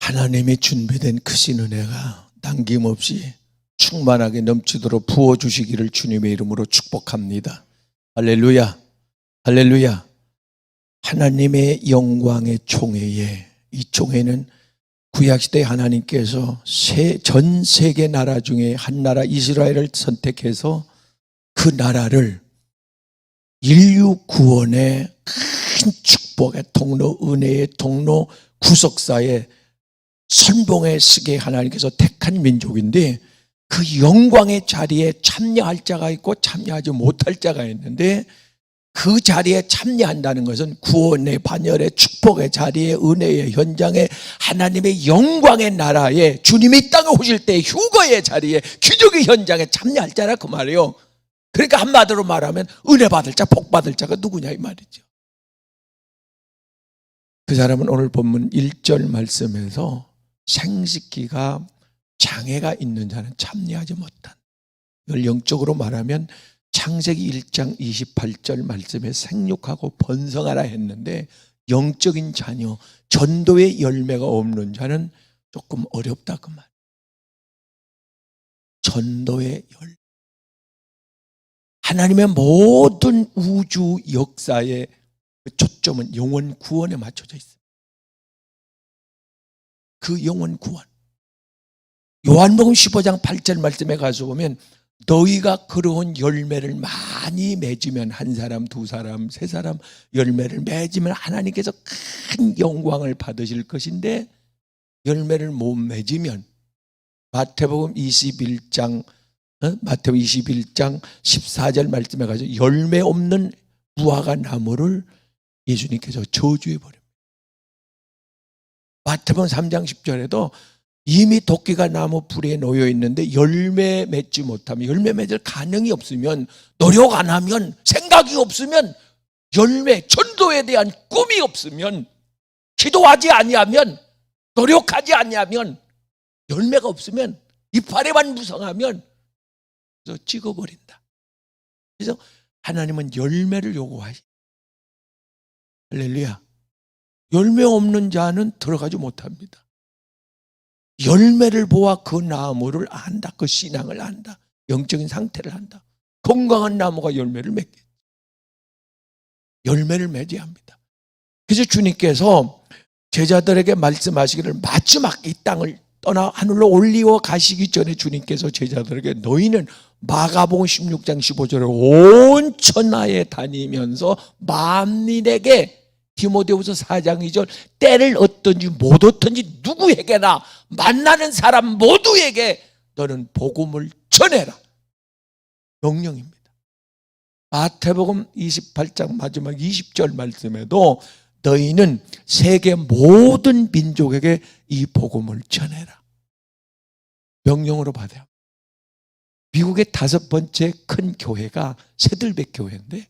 하나님의 준비된 크신 은혜가 남김없이 충만하게 넘치도록 부어주시기를 주님의 이름으로 축복합니다. 할렐루야, 할렐루야. 하나님의 영광의 총회에, 이 총회는 구약시대 하나님께서 전 세계 나라 중에 한 나라 이스라엘을 선택해서 그 나라를 인류 구원의 큰 축복의 통로, 은혜의 통로, 구속사의 선봉에 서게 하나님께서 택한 민족인데, 그 영광의 자리에 참여할 자가 있고 참여하지 못할 자가 있는데, 그 자리에 참여한다는 것은 구원의 반열의 축복의 자리에, 은혜의 현장에, 하나님의 영광의 나라에, 주님이 땅에 오실 때 휴거의 자리에, 기적의 현장에 참여할 자라 그 말이에요. 그러니까 한마디로 말하면 은혜 받을 자, 복 받을 자가 누구냐 이 말이죠. 그 사람은 오늘 본문 1절 말씀에서 생식기가 장애가 있는 자는 참여하지 못한, 이걸 영적으로 말하면 창세기 1장 28절 말씀에 생육하고 번성하라 했는데, 영적인 자녀, 전도의 열매가 없는 자는 조금 어렵다 그 말. 전도의 열매, 하나님의 모든 우주 역사의 초점은 영혼 구원에 맞춰져 있습니다. 그 영혼 구원, 요한복음 15장 8절 말씀에 가서 보면, 너희가 그러한 열매를 많이 맺으면, 한 사람, 두 사람, 세 사람 열매를 맺으면 하나님께서 큰 영광을 받으실 것인데, 열매를 못 맺으면 마태복음 21장 14절 말씀에 가서 열매 없는 무화과 나무를 예수님께서 저주해 버립니다. 마태복음 3장 10절에도 이미 도끼가 나무 불에 놓여 있는데 열매 맺지 못하면, 열매 맺을 가능이 없으면, 노력 안 하면, 생각이 없으면, 열매, 전도에 대한 꿈이 없으면, 기도하지 아니하면, 노력하지 아니하면, 열매가 없으면, 이파리만 무성하면 그래서 찍어버린다. 그래서 하나님은 열매를 요구하시. 할렐루야. 열매 없는 자는 들어가지 못합니다. 열매를 보아 그 나무를 안다. 그 신앙을 안다. 영적인 상태를 안다. 건강한 나무가 열매를 맺겠지. 열매를 맺어야 합니다. 그래서 주님께서 제자들에게 말씀하시기를, 마지막 이 땅을 떠나 하늘로 올리워 가시기 전에 주님께서 제자들에게, 너희는 마가복음 16장 15절에 온 천하에 다니면서 만민에게, 디모데후서 4장 2절, 때를 얻든지 못 얻든지 누구에게나 만나는 사람 모두에게 너는 복음을 전해라. 명령입니다. 마태복음 28장 마지막 20절 말씀에도 너희는 세계 모든 민족에게 이 복음을 전해라. 명령으로 받아요. 미국의 5번째 큰 교회가 새들백 교회인데,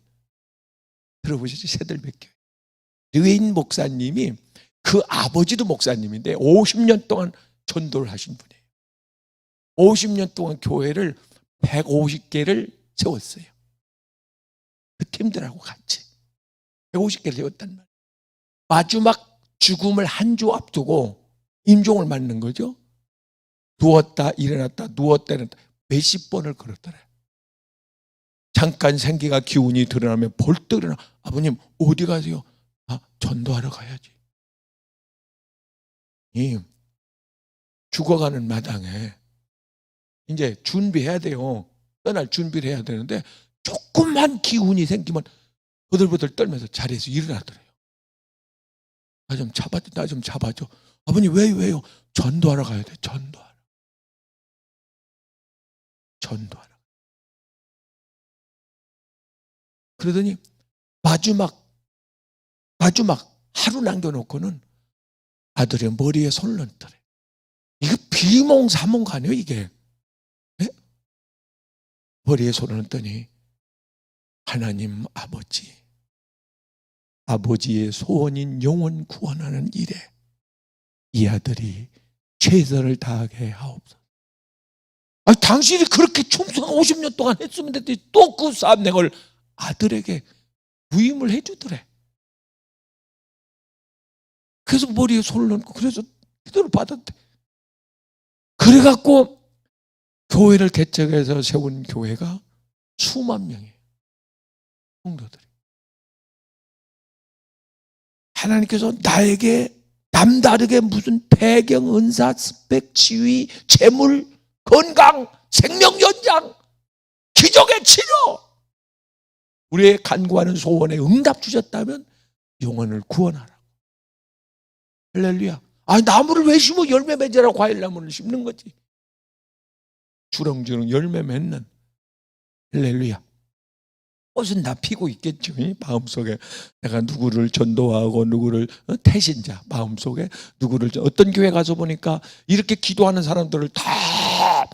들어보시죠? 새들백 교회. 르웨인 목사님이, 그 아버지도 목사님인데 50년 동안 전도를 하신 분이에요. 50년 동안 교회를 150개를 세웠어요. 그 팀들하고 같이 150개를 세웠단 말이에요. 마지막 죽음을 한 주 앞두고 임종을 맞는 거죠. 누웠다 일어났다, 누웠다 일어났다 몇십 번을 걸었더래요. 잠깐 생기가 기운이 드러나면 벌떡 일어나, 아버님 어디 가세요? 아, 전도하러 가야지. 죽어가는 마당에 이제 준비해야 돼요. 떠날 준비를 해야 되는데, 조금만 기운이 생기면 버들버들 떨면서 자리에서 일어나더래요. 나 좀 잡아줘, 나 좀 잡아줘. 아버님 왜요? 전도하러 가야 돼. 전도하러. 그러더니 마지막 하루 남겨놓고는 아들의 머리에 손을 얹더래. 이거 비몽사몽 아니에요 이게. 네? 머리에 손을 얹더니, 하나님 아버지의 소원인 영혼 구원하는 일에 이 아들이 최선을 다하게 하옵소서. 아니, 당신이 그렇게 충성 50년 동안 했으면 됐지, 또 그 사명을 아들에게 부임을 해주더래. 그래서 머리에 손을 얹고, 그래서 기도를 받았대. 그래갖고 교회를 개척해서 세운 교회가 수만 명이에요. 성도들이. 하나님께서 나에게 남다르게 무슨 배경, 은사, 스펙, 지위, 재물, 건강, 생명 연장, 기적의 치료, 우리의 간구하는 소원에 응답 주셨다면 영혼을 구원하라고. 할렐루야. 아니, 나무를 왜 심어? 열매 맺으라. 과일나무를 심는 거지. 주렁주렁 열매 맺는. 할렐루야. 꽃은 다 피고 있겠죠. 마음속에 내가 누구를 전도하고 누구를 태신자, 마음속에 누구를, 어떤 교회 가서 보니까 이렇게 기도하는 사람들을 다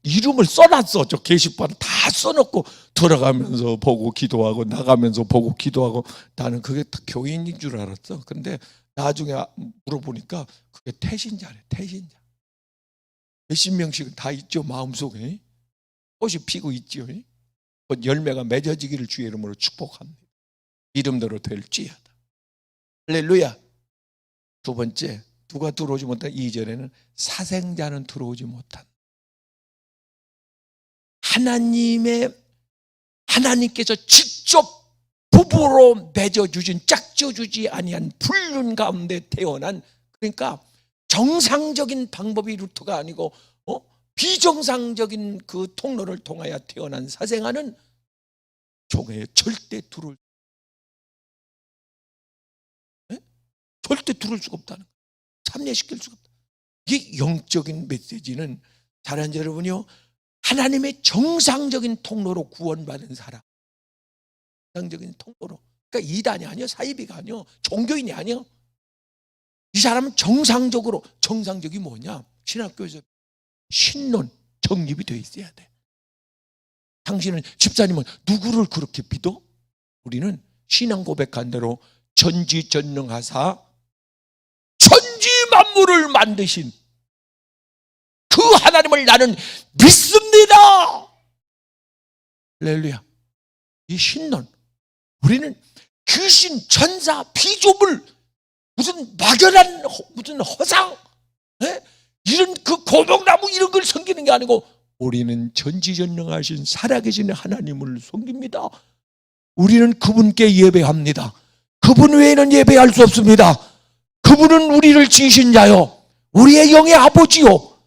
이름을 써놨어. 저 게시판 다 써놓고 들어가면서 보고 기도하고 나가면서 보고 기도하고. 나는 그게 다 교인인 줄 알았어. 근데 나중에 물어보니까 그게 태신자래. 태신자. 몇십 명씩은 다 있죠. 마음속에 꽃이 피고 있죠. 열매가 맺어지기를 주의 이름으로 축복합니다. 이름대로 될지어다. 할렐루야. 두 번째, 누가 들어오지 못한 2절에는 사생자는 들어오지 못한. 하나님께서 직접 부부로 맺어주신, 짝져주지 아니한 불륜 가운데 태어난, 그러니까 정상적인 방법이 루트가 아니고 비정상적인 그 통로를 통하여 태어난 사생아는 종에 절대 들어올, 절대 들어올 수가 없다는 거예요. 참여시킬 수가 없다. 이 영적인 메시지는 잘한 여러분이요, 하나님의 정상적인 통로로 구원받은 사람, 정상적인 통로로, 그러니까 이단이 아니요, 사이비가 아니요, 종교인이 아니요. 이 사람은 정상적으로, 정상적이 뭐냐? 신학교에서 신론 정립이 되어 있어야 돼. 당신은, 집사님은 누구를 그렇게 믿어? 우리는 신앙 고백한 대로 전지전능하사 천지 만물을 만드신 그 하나님을 나는 믿습니다. 할렐루야. 이 신론, 우리는 귀신, 천사, 피조물, 무슨 막연한 무슨 허상, 이런 그 고목나무 이런 걸 섬기는 게 아니고 우리는 전지전능하신 살아계신 하나님을 섬깁니다. 우리는 그분께 예배합니다. 그분 외에는 예배할 수 없습니다. 그분은 우리를 지으신 자요, 우리의 영의 아버지요,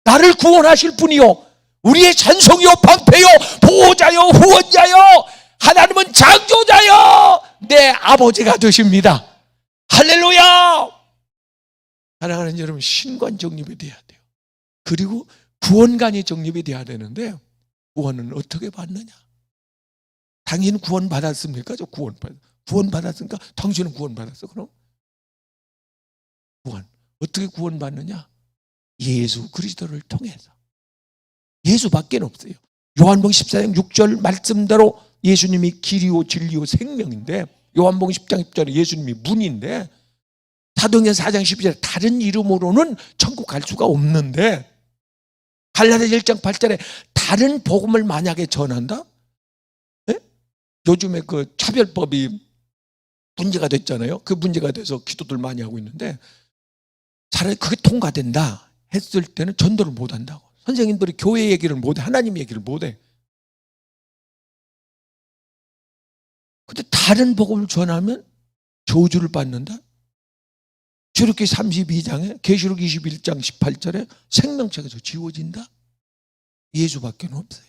나를 구원하실 분이요, 우리의 찬송이요, 방패요, 보호자요, 후원자요, 하나님은 창조자요, 내 아버지가 되십니다. 할렐루야. 사랑하는 여러분, 신관 정립이 돼야 돼요. 그리고 구원관이 정립이 돼야 되는데, 구원은 어떻게 받느냐? 당신 구원 받았습니까? 저 구원 받았으니까 당신은 구원 받았어. 그럼 구원 어떻게 구원 받느냐? 예수 그리스도를 통해서. 예수밖에 없어요. 요한복음 14장 6절 말씀대로 예수님이 길이요 진리요 생명인데, 요한복음 10장 10절에 예수님이 문인데, 사도행전 4장 12절에 다른 이름으로는 천국 갈 수가 없는데, 갈라디아 1장 8절에 다른 복음을 만약에 전한다? 요즘에 그 차별법이 문제가 됐잖아요. 그 문제가 돼서 기도들 많이 하고 있는데, 차라리 그게 통과된다 했을 때는 전도를 못 한다고. 선생님들이 교회 얘기를 못해, 하나님 얘기를 못해. 근데 다른 복음을 전하면 저주를 받는다? 출애굽기 32장에, 계시록 21장 18절에 생명책에서 지워진다? 예수밖에 없어요.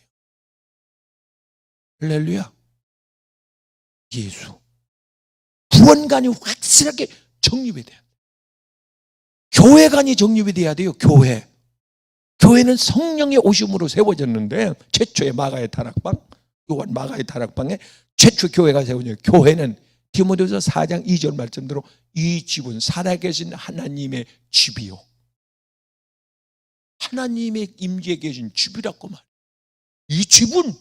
할렐루야. 예수. 구원관이 확실하게 정립이 돼야 돼요. 교회관이 정립이 돼야 돼요. 교회. 교회는 성령의 오심으로 세워졌는데, 최초의 마가의 다락방, 요한 마가의 다락방에 최초 교회가 세워져요. 교회는 디모데후서 4장 2절 말씀대로 이 집은 살아계신 하나님의 집이요, 하나님의 임재에 계신 집이라고 말해요. 이 집은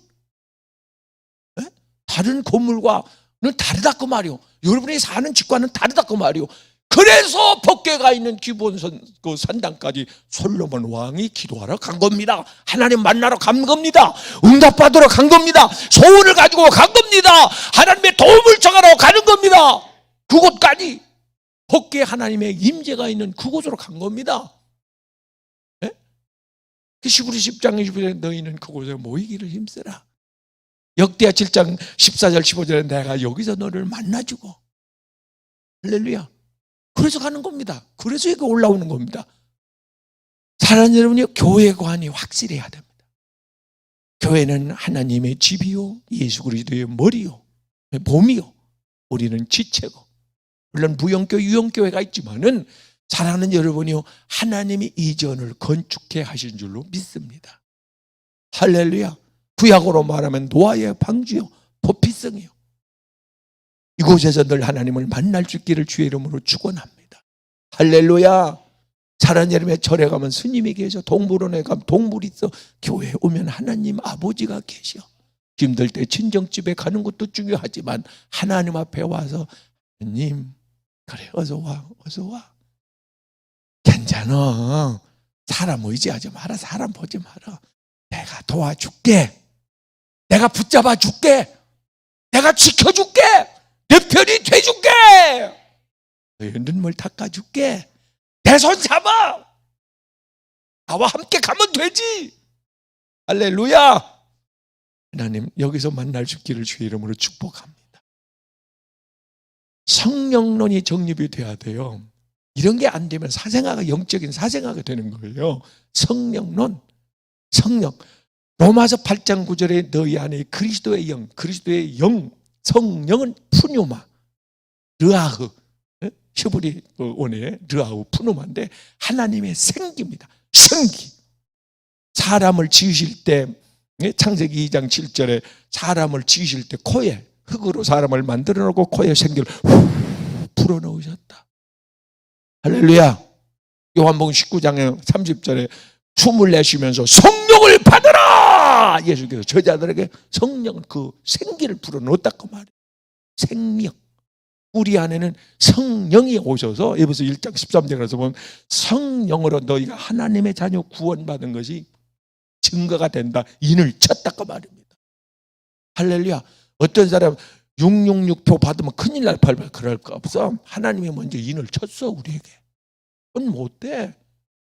다른 건물과는 다르다고 말이요. 여러분이 사는 집과는 다르다고 말이요. 그래서 법궤가 있는 기본선 그 산당까지 솔로몬 왕이 기도하러 간 겁니다. 하나님 만나러 간 겁니다. 응답받으러 간 겁니다. 소원을 가지고 간 겁니다. 하나님의 도움을 청하러 가는 겁니다. 그곳까지. 복개 하나님의 임재가 있는 그곳으로 간 겁니다. 네? 그 시브리 10장 20절에 너희는 그곳에 모이기를 힘쓰라. 역대하 7장 14절 15절에 내가 여기서 너를 만나주고. 할렐루야. 그래서 가는 겁니다. 그래서 이거 올라오는 겁니다. 사랑하는 여러분이 교회관이 확실해야 됩니다. 교회는 하나님의 집이요, 예수 그리스도의 머리요, 몸이요, 우리는 지체고. 물론 무형교회, 유형교회가 있지만은 사랑하는 여러분이요, 하나님이 이전을 건축해 하신 줄로 믿습니다. 할렐루야. 구약으로 말하면 노아의 방주요, 도피성이요. 이곳에서 늘 하나님을 만날 수 있기를 주의 이름으로 축원합니다. 할렐루야. 사랑하는 여러분의 절에 가면 스님이 계셔. 동물원에 가면 동물이 있어. 교회에 오면 하나님 아버지가 계셔. 힘들 때 친정집에 가는 것도 중요하지만 하나님 앞에 와서 하나님, 그래 어서 와, 어서 와. 괜찮아. 사람 의지하지 마라. 사람 보지 마라. 내가 도와줄게. 내가 붙잡아 줄게. 내가 지켜줄게. 내 편이 돼줄게. 너의 눈물 닦아줄게. 내 손 잡아. 나와 함께 가면 되지. 할렐루야. 하나님 여기서 만날 수 있기를 주의 이름으로 축복합니다. 성령론이 정립이 돼야 돼요. 이런 게 안 되면 사생아가 영적인 사생아가 되는 거예요. 성령론, 성령. 로마서 8장 9절에 너희 안에 그리스도의 영, 그리스도의 영, 성령은 푸뉴마, 르아흐, 히브리 원어의 르아흐, 푸누마인데 하나님의 생기입니다. 생기. 사람을 지으실 때 창세기 2장 7절에 사람을 지으실 때 코에 흙으로 사람을 만들어 놓고 코에 생기를 후 불어넣으셨다. 할렐루야. 요한복음 19장 30절에 숨을 내쉬면서 성령을 받으라. 예수께서 저자들에게 성령 그 생기를 불어넣었다고 말이에요. 생명. 우리 안에는 성령이 오셔서 에베소 1장 13절에서 보면 성령으로 너희가 하나님의 자녀 구원받은 것이 증거가 된다. 인을 쳤다고 말입니다. 할렐루야. 어떤 사람 666표 받으면 큰일 날 뻔 그럴 거 없어. 하나님이 먼저 인을 쳤어 우리에게. 그건 못 돼.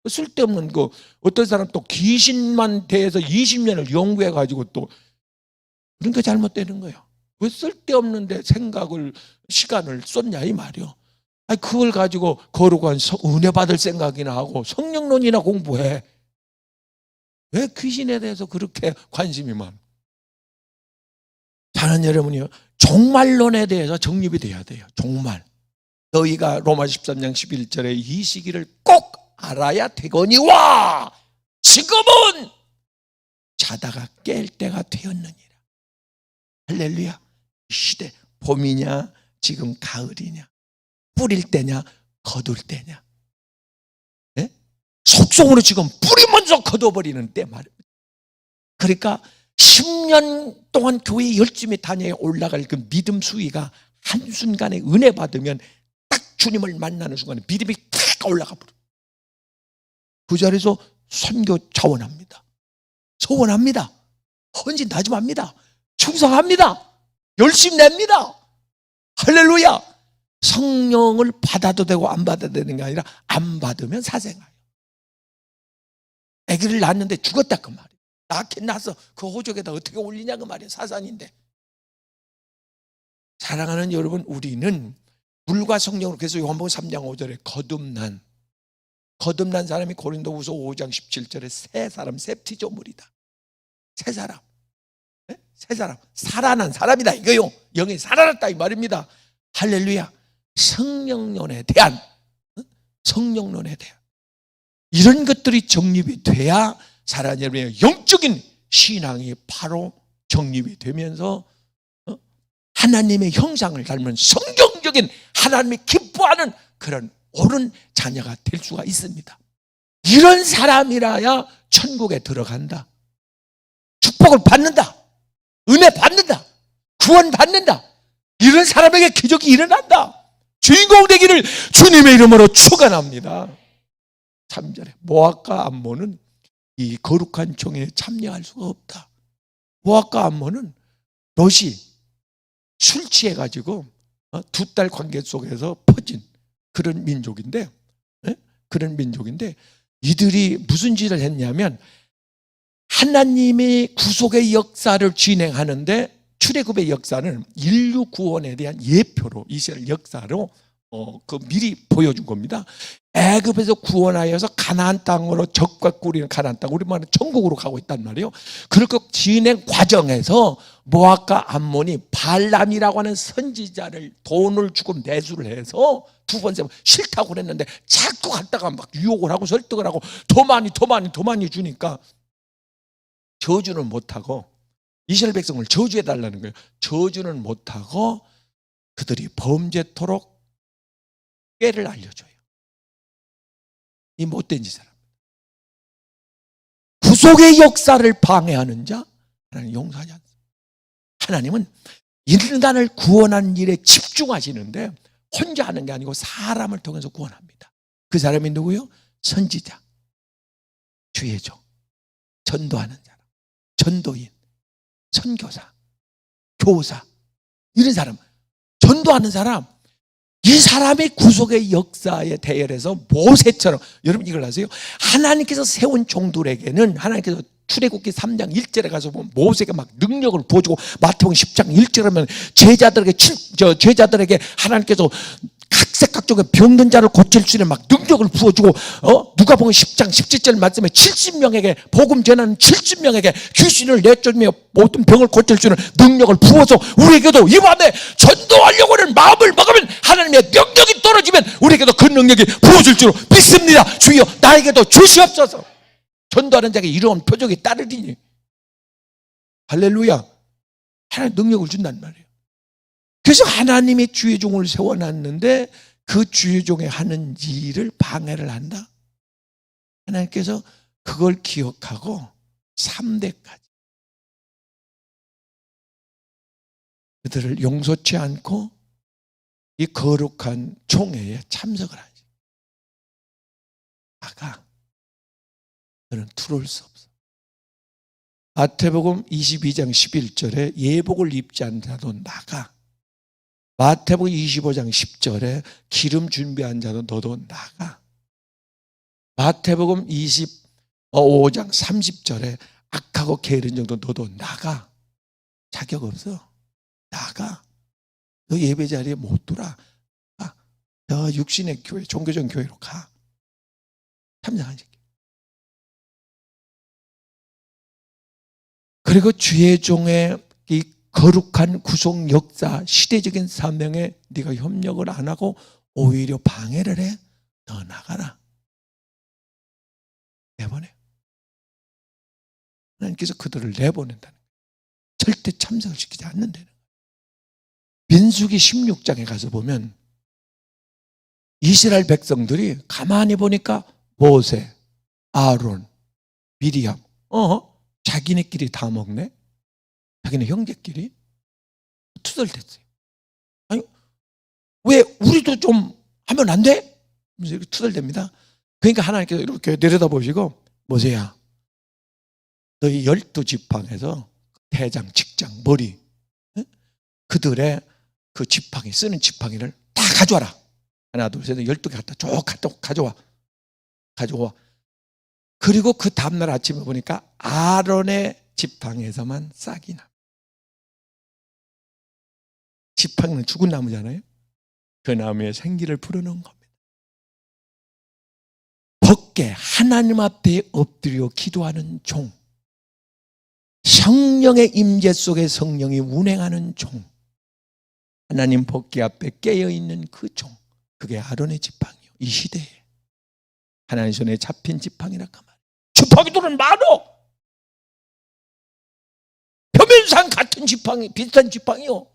쓸데없는 거. 어떤 사람 또 귀신만 대해서 20년을 연구해가지고 또 그런 거 잘못되는 거예요. 왜 쓸데없는데 생각을 시간을 쏟냐 이 말이요. 아니 그걸 가지고 거룩한 은혜 받을 생각이나 하고 성령론이나 공부해. 왜 귀신에 대해서 그렇게 관심이 많아? 사랑하는 여러분이요, 종말론에 대해서 정립이 돼야 돼요. 종말. 너희가 로마 13장 11절에 이 시기를 꼭 알아야 되거니와 지금은 자다가 깰 때가 되었느니라. 할렐루야. 시대 봄이냐 지금 가을이냐, 뿌릴 때냐 거둘 때냐. 네? 속속으로 지금 뿌리 먼저 거둬버리는 때 말입니다. 그러니까 10년 동안 교회 열심히 다녀야 올라갈 그 믿음 수위가 한순간에 은혜 받으면 딱 주님을 만나는 순간에 믿음이 탁 올라가 버려. 그 자리에서 선교 자원합니다. 소원합니다. 헌신 다짐합니다. 충성합니다. 열심히 냅니다. 할렐루야. 성령을 받아도 되고 안 받아도 되는 게 아니라 안 받으면 사생아예요. 아기를 낳았는데 죽었다 그 말이에요. 낳긴 낳아서 그 호적에다 어떻게 올리냐 그 말이에요. 사산인데. 사랑하는 여러분, 우리는 물과 성령으로, 그래서 요한복음 3장 5절에 거듭난 사람이 고린도후서 5장 17절에 새 사람, 셉티조물이다. 새 사람. 네? 새 사람. 살아난 사람이다 이거요. 영이 살아났다 이 말입니다. 할렐루야. 성령론에 대한 이런 것들이 정립이 돼야 사랑하는 여러분의 영적인 신앙이 바로 정립이 되면서 하나님의 형상을 닮은 성경적인 하나님이 기뻐하는 그런 옳은 자녀가 될 수가 있습니다. 이런 사람이라야 천국에 들어간다. 축복을 받는다. 은혜 받는다. 구원 받는다. 이런 사람에게 기적이 일어난다. 주인공 되기를 주님의 이름으로 축원합니다. 3절에 모압과 암몬은 이 거룩한 총회에 참여할 수가 없다. 모압과 암몬은 롯이 술 취해가지고 2달 관계 속에서 퍼진 그런 민족인데, 그런 민족인데 이들이 무슨 짓을 했냐면 하나님의 구속의 역사를 진행하는데 출애굽의 역사는 인류 구원에 대한 예표로 이스라엘 역사로 미리 보여준 겁니다. 애굽에서 구원하여서 가나안 땅으로 적과 꿀이는 가나안 땅, 우리말은 천국으로 가고 있단 말이에요. 그렇게 진행 과정에서 모압과 암몬이 발람이라고 하는 선지자를 돈을 주고 매수를 해서 두 번, 세 번 싫다고 그랬는데 자꾸 갔다가 막 유혹을 하고 설득을 하고 더 많이 주니까 저주는 못하고 이스라엘 백성을 저주해달라는 거예요. 저주는 못하고 그들이 범죄토록 꾀를 알려줘요. 이 못된 짓을 합니다. 구속의 역사를 방해하는 자 하나님 용서하지 않습니다. 하나님은 인간을 구원하는 일에 집중하시는데 혼자 하는 게 아니고 사람을 통해서 구원합니다. 그 사람이 누구요? 선지자, 주의종, 전도하는 사람, 전도인, 선교사, 교사, 이런 사람, 전도하는 사람, 이 사람의 구속의 역사에 대열해서 모세처럼, 여러분 이걸 아세요? 하나님께서 세운 종들에게는 하나님께서 출애굽기 3장 1절에 가서 보면 모세가 막 능력을 부어주고 마태복음 10장 1절에 하면 제자들에게 하나님께서 각색각종의 병든 자를 고칠 수 있는 막 능력을 부어주고 누가복음 10장 17절 말씀에 70명에게 복음 전하는 70명에게 귀신을 내쫓으며 모든 병을 고칠 수 있는 능력을 부어서 우리에게도 이 밤에 전도하려고 하는 마음을 먹으면 하나님의 능력이 떨어지면 우리에게도 그 능력이 부어질 줄 믿습니다. 주여 나에게도 주시옵소서. 전도하는 자에게 이러한 표적이 따르리니 할렐루야. 하나님 능력을 준단 말이에요. 그래서 하나님의 주의 종을 세워놨는데 그 주의 종의 하는 일을 방해를 한다. 하나님께서 그걸 기억하고 3대까지 그들을 용서치 않고 이 거룩한 총회에 참석을 하지. 나가. 너는 들어올 수 없어. 마태복음 22장 11절에 예복을 입지 않은 자도 나가. 마태복음 25장 10절에 기름 준비한 자도 너도 나가. 마태복음 25장 30절에 악하고 게으른 정도 너도 나가. 자격 없어. 나가. 너 예배 자리에 못 돌아. 너 육신의 교회, 종교적 교회로 가. 참석하지. 그리고 주의 종의 이 거룩한 구속 역사, 시대적인 사명에 네가 협력을 안 하고 오히려 방해를 해. 너 나가라. 내보내. 하나님께서 그들을 내보낸다는 거예요. 절대 참석을 시키지 않는다는 거예요. 민수기 16장에 가서 보면 이스라엘 백성들이 가만히 보니까 모세, 아론, 미리암, 자기네끼리 다 먹네? 자기네 형제끼리? 투덜댔어요. 아니, 왜 우리도 좀 하면 안 돼? 이렇게 투덜댑니다. 그러니까 하나님께서 이렇게 내려다보시고 모세야, 너희 12지팡에서 대장, 직장, 머리, 그들의 그 지팡이, 쓰는 지팡이를 다 가져와라. 하나, 둘, 셋, 12개 갖다 쭉 가져와. 그리고 그 다음날 아침에 보니까 아론의 지팡이에서만 싹이 나. 지팡이는 죽은 나무잖아요. 그 나무에 생기를 불어넣은 겁니다. 벗게 하나님 앞에 엎드려 기도하는 종, 성령의 임재 속에 성령이 운행하는 종, 하나님 벗게 앞에 깨어있는 그 종, 그게 아론의 지팡이요. 이 시대에 하나님 손에 잡힌 지팡이라 그 말. 지팡이들은 많어. 표면상 같은 지팡이, 비슷한 지팡이요.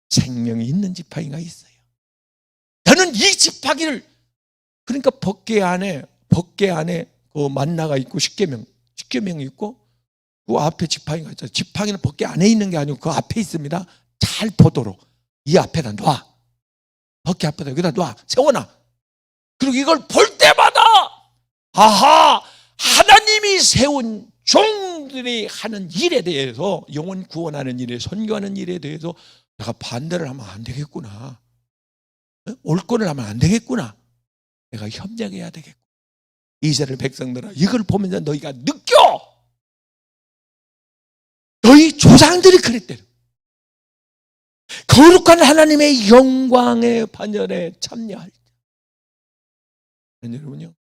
생명이 있는 지팡이가 있어요. 나는 이 지팡이를, 그러니까 법궤 안에 그 만나가 있고 십계명이 있고 그 앞에 지팡이가 있어요. 지팡이는 법궤 안에 있는 게 아니고 그 앞에 있습니다. 잘 보도록 이 앞에다 놔. 법궤 앞에다 여기다 놔. 세워놔. 그리고 이걸 볼 때마다 아하, 하나님이 세운 종들이 하는 일에 대해서, 영혼 구원하는 일에, 선교하는 일에 대해서 내가 반대를 하면 안 되겠구나. 옳건을 하면 안 되겠구나. 내가 협력해야 되겠구나. 이스라엘 백성들아, 이걸 보면서 너희가 느껴. 너희 조상들이 그랬대. 거룩한 하나님의 영광의 반열에 참여할 때. 여러분요,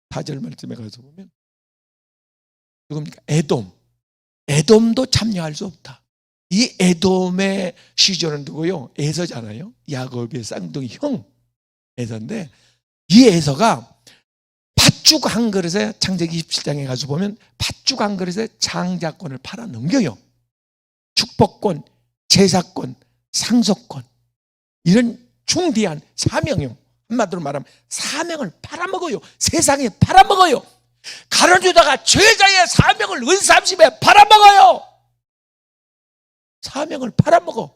4절 말씀에 가서 보면 누굽니까? 에돔도 참여할 수 없다. 이 에돔의 시조는 누구요? 에서잖아요. 야곱의 쌍둥이 형 에서인데, 이 에서가 팥죽 한 그릇에, 창세기 27장에 가서 보면 팥죽 한 그릇에 장자권을 팔아 넘겨요. 축복권, 제사권, 상속권, 이런 중대한 사명이요. 한마디로 말하면 사명을 팔아먹어요. 세상에 팔아먹어요. 가룟유다가 제자의 사명을 은삼십에 팔아먹어요. 사명을 팔아먹어.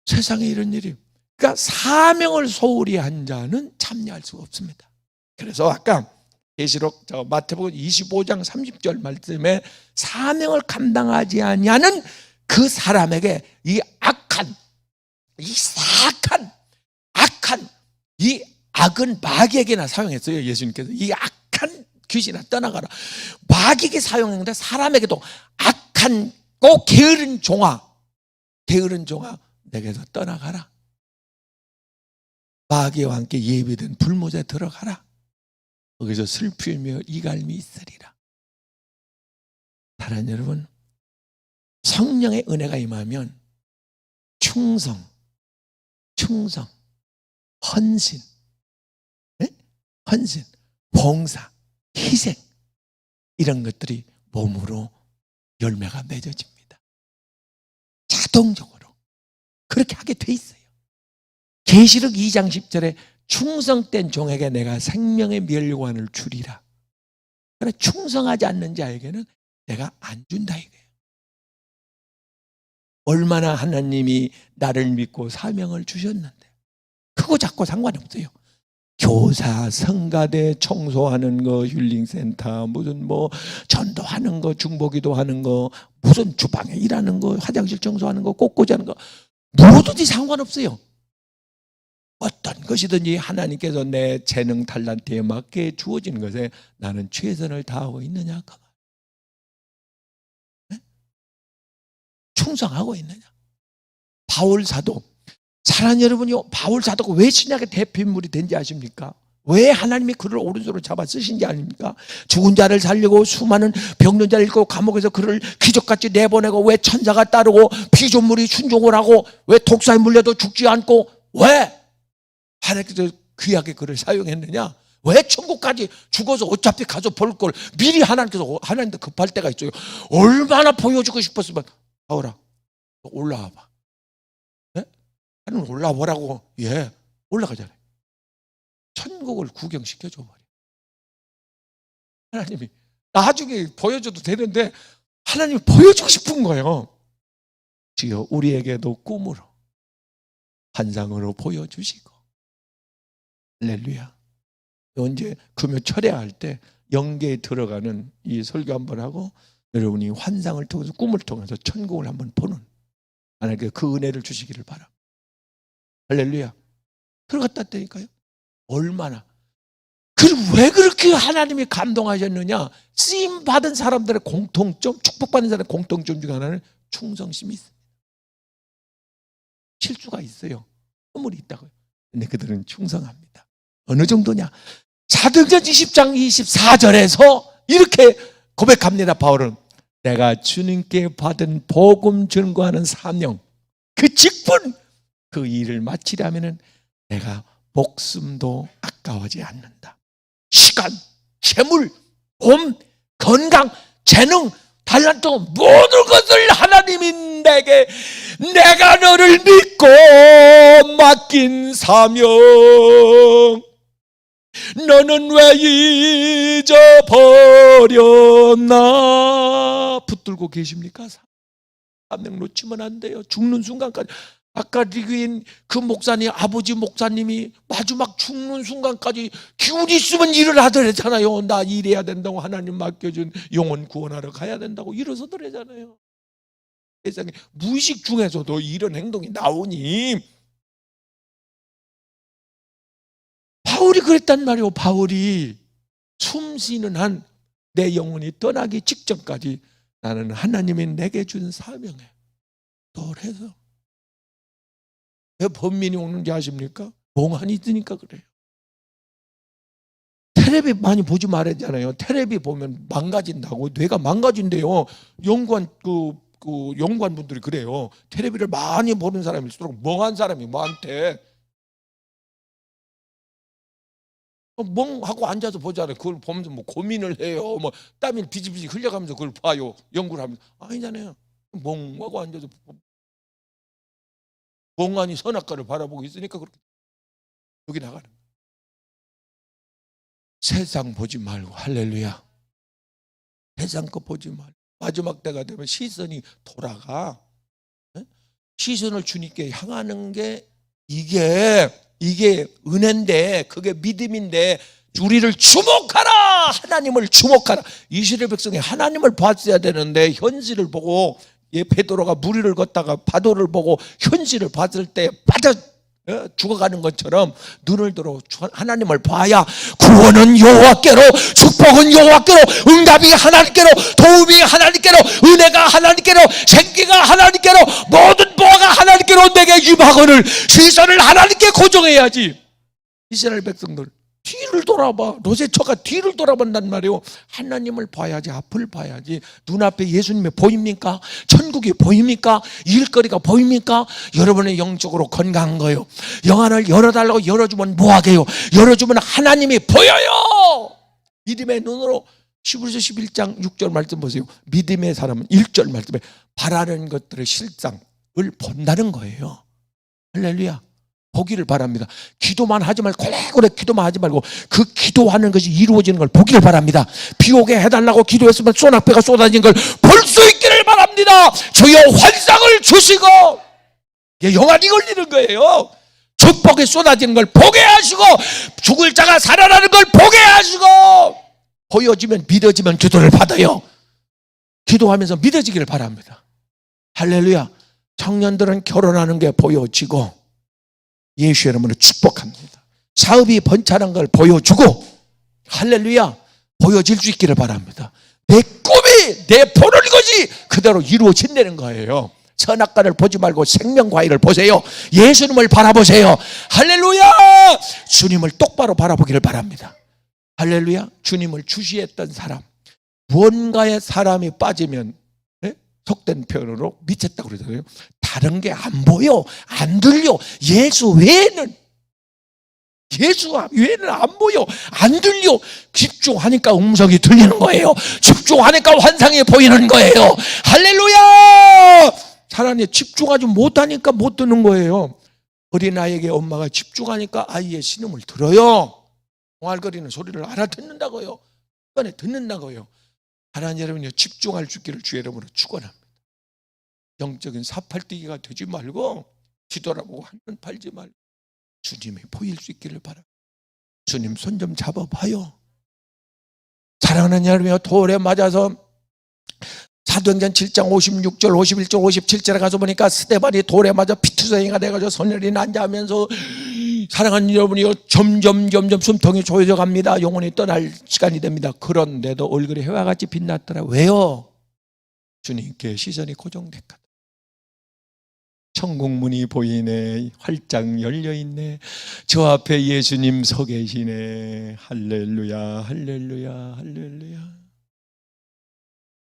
세상에 이런 일이. 그러니까 사명을 소홀히 한 자는 참여할 수가 없습니다. 그래서 아까 계시록 마태복음 25장 30절 말씀에 사명을 감당하지 아니하는 그 사람에게 이 악한, 이 사악한, 악한, 이 악은 마귀에게나 사용했어요. 예수님께서 이 악한 귀신아 떠나가라. 마귀에게 사용했는데 사람에게도 악한 꼭 게으른 종아 내게서 떠나가라. 마귀와 함께 예비된 불못에 들어가라. 거기서 슬피며 이갈미 있으리라. 사랑하는 여러분, 성령의 은혜가 임하면 충성, 헌신, 봉사, 희생, 이런 것들이 몸으로 열매가 맺어집니다. 자동적으로 그렇게 하게 돼 있어요. 계시록 2장 10절에 충성된 종에게 내가 생명의 멸관을 주리라. 그러나 충성하지 않는 자에게는 내가 안 준다 이거예요. 얼마나 하나님이 나를 믿고 사명을 주셨는데 그거 자꾸 상관없어요. 교사, 성가대 청소하는 거, 힐링센터, 무슨 전도하는 거, 중보기도 하는 거, 무슨 주방에 일하는 거, 화장실 청소하는 거, 꽃꽂이 하는 거, 뭐든지 상관없어요. 어떤 것이든지 하나님께서 내 재능 달란트에 맞게 주어진 것에 나는 최선을 다하고 있느냐, 그 말. 네? 충성하고 있느냐. 바울 사도, 사랑하는 여러분요, 바울 사도가 왜 신약의 대표인물이 된지 아십니까? 왜 하나님이 그를 오른손으로 잡아 쓰신지 아닙니까? 죽은 자를 살리고 수많은 병든 자를 일고 감옥에서 그를 기적같이 내보내고, 왜 천사가 따르고 피조물이 순종을 하고, 왜 독사에 물려도 죽지 않고, 왜 하나님께서 귀하게 그를 사용했느냐? 왜 천국까지 죽어서 어차피 가서 볼 걸 미리 하나님한테 급할 때가 있어요. 얼마나 보여주고 싶었으면, 바울아 올라와 봐. 네? 하나님 올라와 보라고. 예, 올라가잖아요. 천국을 구경시켜줘 버려. 하나님이 나중에 보여줘도 되는데 하나님이 보여주고 싶은 거예요. 주여 우리에게도 꿈으로 환상으로 보여주시고. 할렐루야. 언제 금요 철회할 때 영계에 들어가는 이 설교 한번 하고 여러분이 환상을 통해서 꿈을 통해서 천국을 한번 보는 하나님께 그 은혜를 주시기를 바랍니다. 할렐루야. 들어갔다 때니까요. 얼마나. 그리고 왜 그렇게 하나님이 감동하셨느냐? 쓰임 받은 사람들의 공통점, 축복받는 사람의 공통점 중에 하나는 충성심이 있습니다. 실수가 있어요. 허물이 있다고요. 근데 그들은 충성합니다. 어느 정도냐? 사도행전 20장 24절에서 이렇게 고백합니다. 바울은 내가 주님께 받은 복음 전거하는 사명, 그 직분, 그 일을 마치려면 내가 목숨도 아까워하지 않는다. 시간, 재물, 몸, 건강, 재능, 달란트, 모든 것을 하나님이 내게, 내가 너를 믿고 맡긴 사명, 너는 왜 잊어버렸나? 붙들고 계십니까? 사명 놓치면 안 돼요. 죽는 순간까지. 아까 리그인 그 목사님, 아버지 목사님이 마지막 죽는 순간까지 기운이 있으면 일을 하더랬잖아요. 나 일해야 된다고, 하나님 맡겨준 영혼 구원하러 가야 된다고 일어서더래잖아요. 세상에 무의식 중에서도 이런 행동이 나오니 바울이 그랬단 말이에요. 바울이 숨 쉬는 한 내 영혼이 떠나기 직전까지 나는 하나님이 내게 준 사명에 도래해서. 왜 번민이 오는지 아십니까? 멍하니 있으니까 그래요. 텔레비 많이 보지 말았잖아요. 텔레비 보면 망가진다고. 뇌가 망가진대요. 연구관분들이 그래요. 텔레비를 많이 보는 사람일수록 멍한 사람이 많대. 멍하고 앉아서 보잖아요. 그걸 보면서 뭐 고민을 해요. 뭐 땀이 비지비지 흘려가면서 그걸 봐요. 연구를 하면서. 아니잖아요. 멍하고 앉아서 멍하니 선악과를 바라보고 있으니까 그렇게 여기 나가는 거예요. 세상 보지 말고, 할렐루야, 세상 거 보지 말고 마지막 때가 되면 시선이 돌아가. 시선을 주님께 향하는 게 이게 은혜인데, 그게 믿음인데, 우리를 주목하라. 하나님을 주목하라. 이스라엘 백성이 하나님을 봤어야 되는데 현실을 보고, 베드로가 무리를 걷다가 바도를 보고 현실을 봤을 때 빠져 죽어가는 것처럼 눈을 들어 하나님을 봐야 구원은 여호와께로, 축복은 여호와께로, 응답이 하나님께로, 도움이 하나님께로, 은혜가 하나님께로, 생기가 하나님께로, 모든 보화가 하나님께로 내게 임하거늘 시선을 하나님께 고정해야지. 이스라엘 백성들 뒤를 돌아봐. 로제처가 뒤를 돌아본단 말이에요. 하나님을 봐야지, 앞을 봐야지. 눈앞에 예수님이 보입니까? 천국이 보입니까? 일거리가 보입니까? 여러분의 영적으로 건강한 거예요. 영안을 열어달라고 열어주면 뭐하게요? 열어주면 하나님이 보여요. 믿음의 눈으로. 히브리서 11장 6절 말씀 보세요. 믿음의 사람은 1절 말씀에 바라는 것들의 실상을 본다는 거예요. 할렐루야. 보기를 바랍니다. 기도만 하지 말고, 고래고래 기도만 하지 말고 그 기도하는 것이 이루어지는 걸 보기를 바랍니다. 비 오게 해달라고 기도했으면 소낙배가 쏟아진 걸 볼 수 있기를 바랍니다. 주여 환상을 주시고, 영안이 걸리는 거예요. 축복이 쏟아지는 걸 보게 하시고, 죽을 자가 살아나는 걸 보게 하시고. 보여지면, 믿어지면 기도를 받아요. 기도하면서 믿어지기를 바랍니다. 할렐루야. 청년들은 결혼하는 게 보여지고 예수 이름으로 축복합니다. 사업이 번창한 걸 보여주고, 할렐루야, 보여질 수 있기를 바랍니다. 내 꿈이, 내 보는 것이 그대로 이루어진다는 거예요. 선악과를 보지 말고 생명과일을 보세요. 예수님을 바라보세요. 할렐루야. 주님을 똑바로 바라보기를 바랍니다. 할렐루야. 주님을 주시했던 사람, 무언가에 사람이 빠지면 속된 표현으로 미쳤다고 그러잖아요. 다른 게 안 보여, 안 들려. 예수 외에는 안 보여, 안 들려. 집중하니까 음성이 들리는 거예요. 집중하니까 환상이 보이는 거예요. 할렐루야. 사람이 집중하지 못하니까 못 듣는 거예요. 어린아이에게 엄마가 집중하니까 아이의 신음을 들어요. 옹알거리는 소리를 알아듣는다고요. 이번에 듣는다고요. 하나님 여러분이 집중할 수 있기를 주의 이름으로 축원합니다. 영적인 사팔뛰기가 되지 말고, 뒤돌아보고 한눈 팔지 말고 주님이 보일 수 있기를 바랍니다. 주님 손 좀 잡아봐요. 사랑하는 여러분이요, 돌에 맞아서 사도행전 7장 56절 51절 57절에 가서 보니까 스데반이 돌에 맞아 피투성이가 돼가지고 선열이 난자하면서, 사랑하는 여러분이요, 점점 숨통이 조여져 갑니다. 영혼이 떠날 시간이 됩니다. 그런데도 얼굴이 해와 같이 빛났더라. 왜요? 주님께 시선이 고정됐거든. 천국 문이 보이네. 활짝 열려있네. 저 앞에 예수님 서 계시네. 할렐루야, 할렐루야, 할렐루야.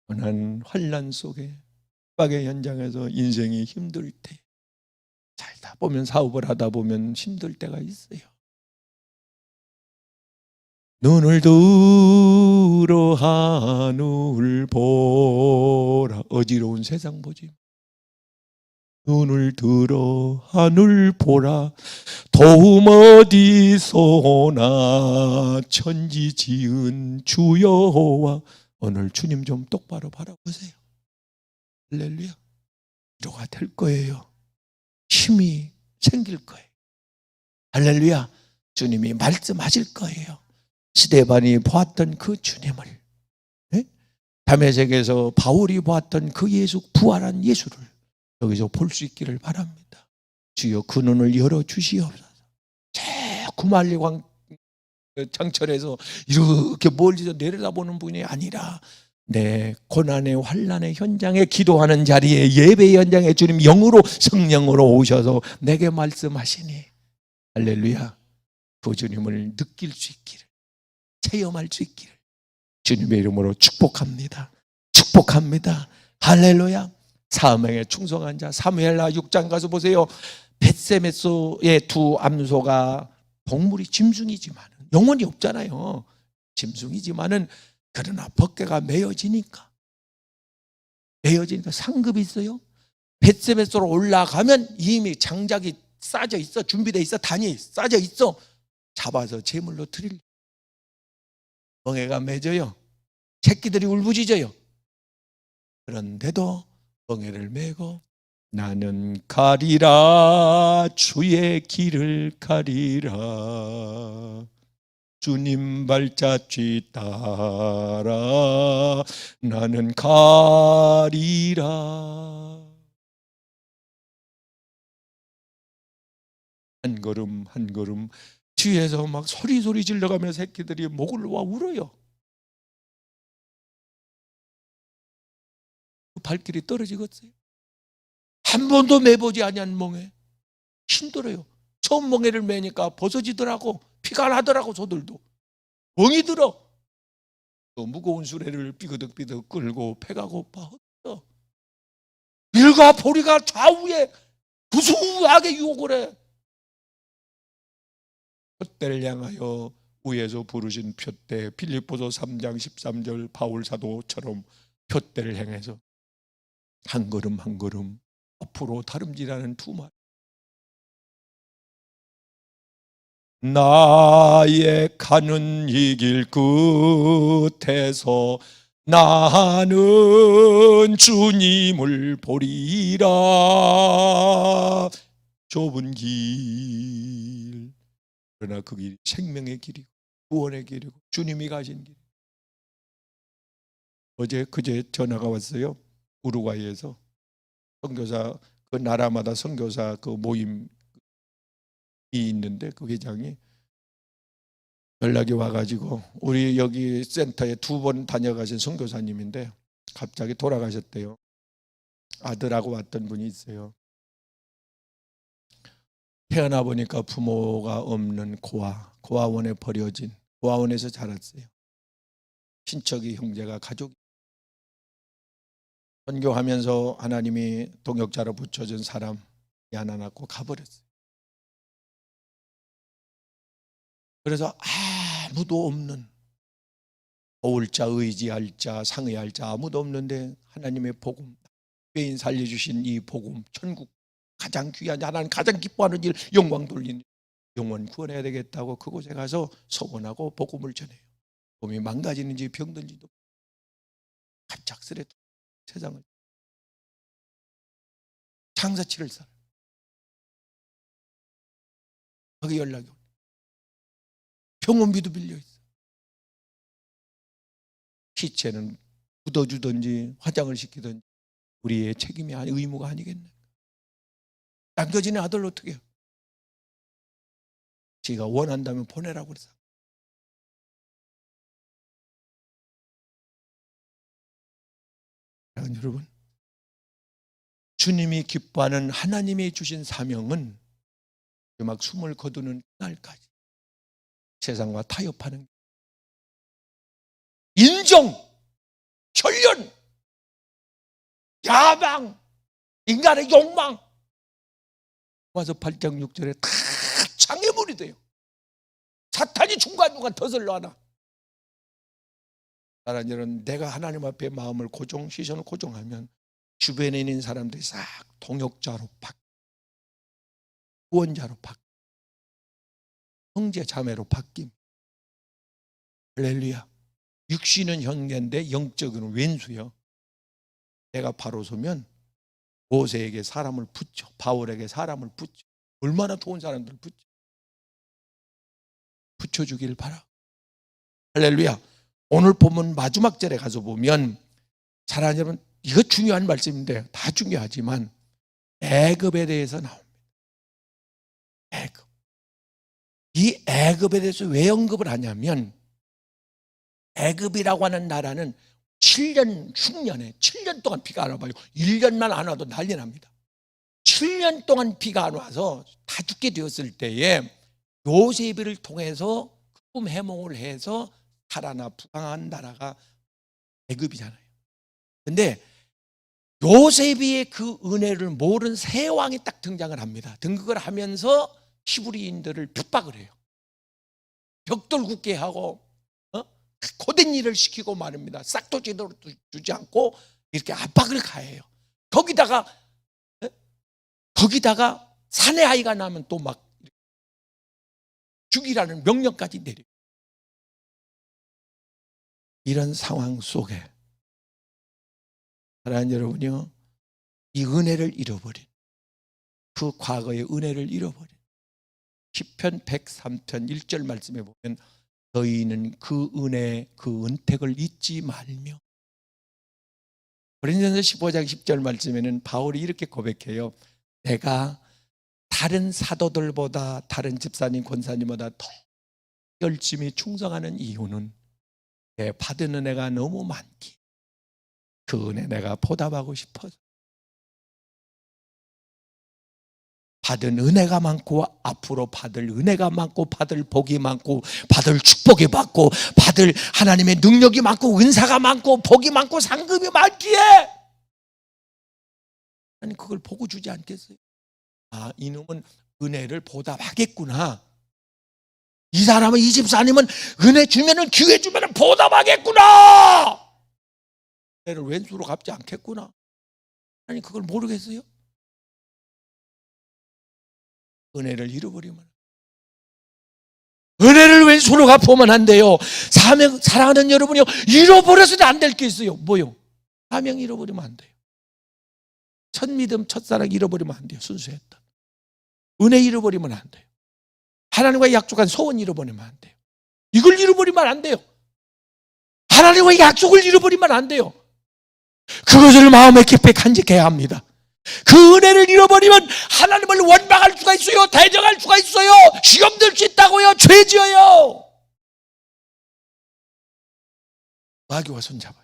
고난 환난 속에, 빡의 현장에서 인생이 힘들 때, 살다 보면, 사업을 하다 보면 힘들 때가 있어요. 눈을 들어 하늘 보라. 어지러운 세상 보지. 눈을 들어 하늘 보라. 도움 어디서 오나. 천지 지은 주 여호와. 오늘 주님 좀 똑바로 바라보세요. 할렐루야. 위로가 될 거예요. 힘이 생길 거예요. 할렐루야. 주님이 말씀하실 거예요. 스데반이 보았던 그 주님을, 다메섹에서 바울이 보았던 그 예수, 부활한 예수를 여기서 볼 수 있기를 바랍니다. 주여 그 눈을 열어주시옵소서. 저 구말리광 장천에서 이렇게 멀리서 내려다보는 분이 아니라 내 고난의 환난의 현장에 기도하는 자리에 예배 현장에 주님 영으로 성령으로 오셔서 내게 말씀하시니 할렐루야, 그 주님을 느낄 수 있기를, 체험할 수 있기를 주님의 이름으로 축복합니다. 축복합니다. 할렐루야. 사명에 충성한 자, 사무엘하 6장 가서 보세요. 벳세메소의 두 암소가 동물이 짐승이지만 영혼이 없잖아요. 짐승이지만은 그러나 벗개가 매어지니까 상급이 있어요. 벳세메소로 올라가면 이미 장작이 싸져 있어, 준비되어 있어, 단이 싸져 있어. 잡아서 제물로 드릴. 멍에가 맺어요. 새끼들이 울부짖어요. 그런데도 멍에를 메고 나는 가리라, 주의 길을 가리라, 주님 발자취 따라 나는 가리라. 한 걸음 한 걸음 뒤에서 막 소리 질러가며 새끼들이 목을 놓아 울어요. 발길이 떨어지겠어요? 한 번도 매보지 아니한 멍에 힘들어요. 처음 멍에를 매니까 벗어지더라고. 피가 나더라고. 저들도 멍이 들어. 또 무거운 수레를 삐그덕삐그덕 끌고 배가 고파 헛어. 밀과 보리가 좌우에 구수하게 유혹을 해. 표대를 향하여 위에서 부르신 표대, 빌립보서 3장 13절 바울 사도처럼 표대를 향해서 한 걸음 한 걸음 앞으로 다름질하는 두 말. 나의 가는 이 길 끝에서 나는 주님을 보리라. 좁은 길, 그러나 그 길이 생명의 길이고 구원의 길이고 주님이 가신 길. 그제 전화가 왔어요. 우루과이에서 선교사, 그 나라마다 선교사 그 모임이 있는데 그 회장이 연락이 와가지고 우리 여기 센터에 2번 다녀가신 선교사님인데 갑자기 돌아가셨대요. 아들하고 왔던 분이 있어요. 태어나 보니까 부모가 없는 고아원에 버려진, 고아원에서 자랐어요. 친척이, 형제가, 가족이. 선교하면서 하나님이 동역자로 붙여준 사람이 하나 낳고 가버렸어요. 그래서 아무도 없는, 도울 자, 의지할 자, 상의할 자 아무도 없는데 하나님의 복음, 죄인 살려주신 이 복음, 천국 가장 귀한, 하나님 가장 기뻐하는 일, 영광 돌린 영혼 구원해야 되겠다고 그곳에 가서 서원하고 복음을 전해요. 몸이 망가지는지 병든지도 갑작스레 세상을 장사치를 살아. 거기 연락이 오네. 병원비도 빌려있어. 시체는 묻어주든지 화장을 시키든지 우리의 책임이 의무가 아니겠네. 남겨진 아들 어떻게 해요? 지가 원한다면 보내라고 그래서. 여러분, 주님이 기뻐하는 하나님이 주신 사명은 막 숨을 거두는 날까지 세상과 타협하는, 인정, 혈연, 야망, 인간의 욕망 와서 8장 6절에 다 장애물이 돼요. 사탄이 중간중간 더슬러 하나. 나라는 내가 하나님 앞에 마음을 시선을 고정하면 주변에 있는 사람들이 싹 동역자로 구원자로 형제 자매로 바뀜. 할렐루야. 육신은 형제인데 영적으로는 왼수요. 내가 바로 서면 모세에게 사람을 붙여, 바울에게 사람을 붙여, 얼마나 좋은 사람들 붙여주길 바라. 할렐루야. 오늘 보면 마지막 절에 가서 보면, 사랑하는 여러분, 이거 중요한 말씀인데 다 중요하지만 애굽에 대해서 나옵니다. 애굽. 이 애굽에 대해서 왜 언급을 하냐면 애굽이라고 하는 나라는 7년 흉년에 7년 동안 비가 안 와봐요. 1년만 안 와도 난리 납니다. 7년 동안 비가 안 와서 다 죽게 되었을 때에 요셉을 통해서 꿈 해몽을 해서 살아나 부강한 나라가 애굽이잖아요. 근데 요셉이 그 은혜를 모른 새 왕이 딱 등장을 합니다. 등극을 하면서 히브리인들을 핍박을 해요. 벽돌 굽게 하고 고된 일을 시키고 말입니다. 싹도 제대로 주지 않고 이렇게 압박을 가해요. 거기다가 사내 아이가 나면 또 막 죽이라는 명령까지 내려요. 이런 상황 속에 사랑하는 여러분이요, 이 은혜를 잃어버린, 그 과거의 은혜를 잃어버린 시편 103편 1절 말씀에 보면 너희는 그 은혜, 그 은택을 잊지 말며. 고린도전서 15장 10절 말씀에는 바울이 이렇게 고백해요. 내가 다른 사도들보다, 다른 집사님, 권사님보다 더 열심히 충성하는 이유는 내 받은 은혜가 너무 많기, 그 은혜 내가 보답하고 싶어서. 받은 은혜가 많고 앞으로 받을 은혜가 많고 받을 복이 많고 받을 축복이 많고 받을 하나님의 능력이 많고 은사가 많고 복이 많고 상급이 많기에 아니 그걸 보고 주지 않겠어요? 아, 이놈은 은혜를 보답하겠구나. 이 사람은, 이 집사님은 은혜 주면은, 기회 주면은 보답하겠구나. 은혜를 왼수로 갚지 않겠구나. 아니 그걸 모르겠어요? 은혜를 잃어버리면, 은혜를 왼손으로 갚으면 안 돼요. 사랑하는 여러분이요, 잃어버려서는 안 될 게 있어요. 뭐요? 사명 잃어버리면 안 돼요. 첫 믿음, 첫사랑 잃어버리면 안 돼요. 순수했던 은혜 잃어버리면 안 돼요. 하나님과 약속한 소원 잃어버리면 안 돼요. 이걸 잃어버리면 안 돼요. 하나님과 약속을 잃어버리면 안 돼요. 그것을 마음에 깊이 간직해야 합니다. 그 은혜를 잃어버리면 하나님을 원망할 수가 있어요. 대적할 수가 있어요. 시험 들 수 있다고요. 죄 지어요. 마귀와 손잡아요.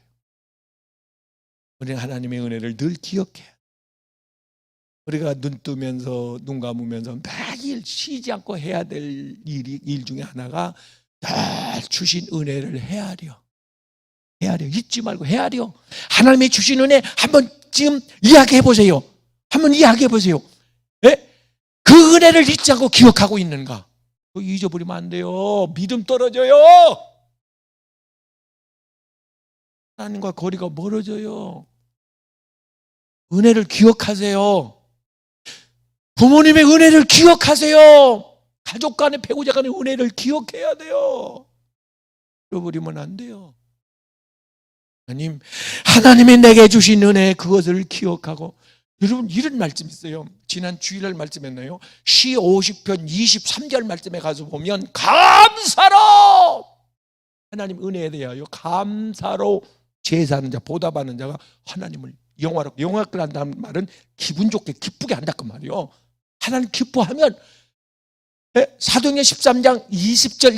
우리는 하나님의 은혜를 늘 기억해야, 우리가 눈 뜨면서 눈 감으면서 매일 쉬지 않고 해야 될 일 중에 하나가 늘 주신 은혜를 헤아려 잊지 말고 헤아려. 하나님의 주신 은혜 한번 지금 이야기해 보세요. 한번 이야기해 보세요. 예? 그 은혜를 잊지 않고 기억하고 있는가? 그거 잊어버리면 안 돼요. 믿음 떨어져요. 하나님과 거리가 멀어져요. 은혜를 기억하세요. 부모님의 은혜를 기억하세요. 가족 간의, 배우자 간의 은혜를 기억해야 돼요. 잃어버리면 안 돼요. 하나님이 내게 주신 은혜, 그것을 기억하고. 여러분, 이런 말씀 있어요. 지난 주일날 말씀했나요? 시 50편 23절 말씀에 가서 보면 감사로, 하나님 은혜에 대하여 감사로 제사하는 자, 보답하는 자가 하나님을 영화롭게, 영화롭게 한다는 말은 기분 좋게, 기쁘게 한다 그 말이요. 하나님 기뻐하면, 사도행전 13장 20절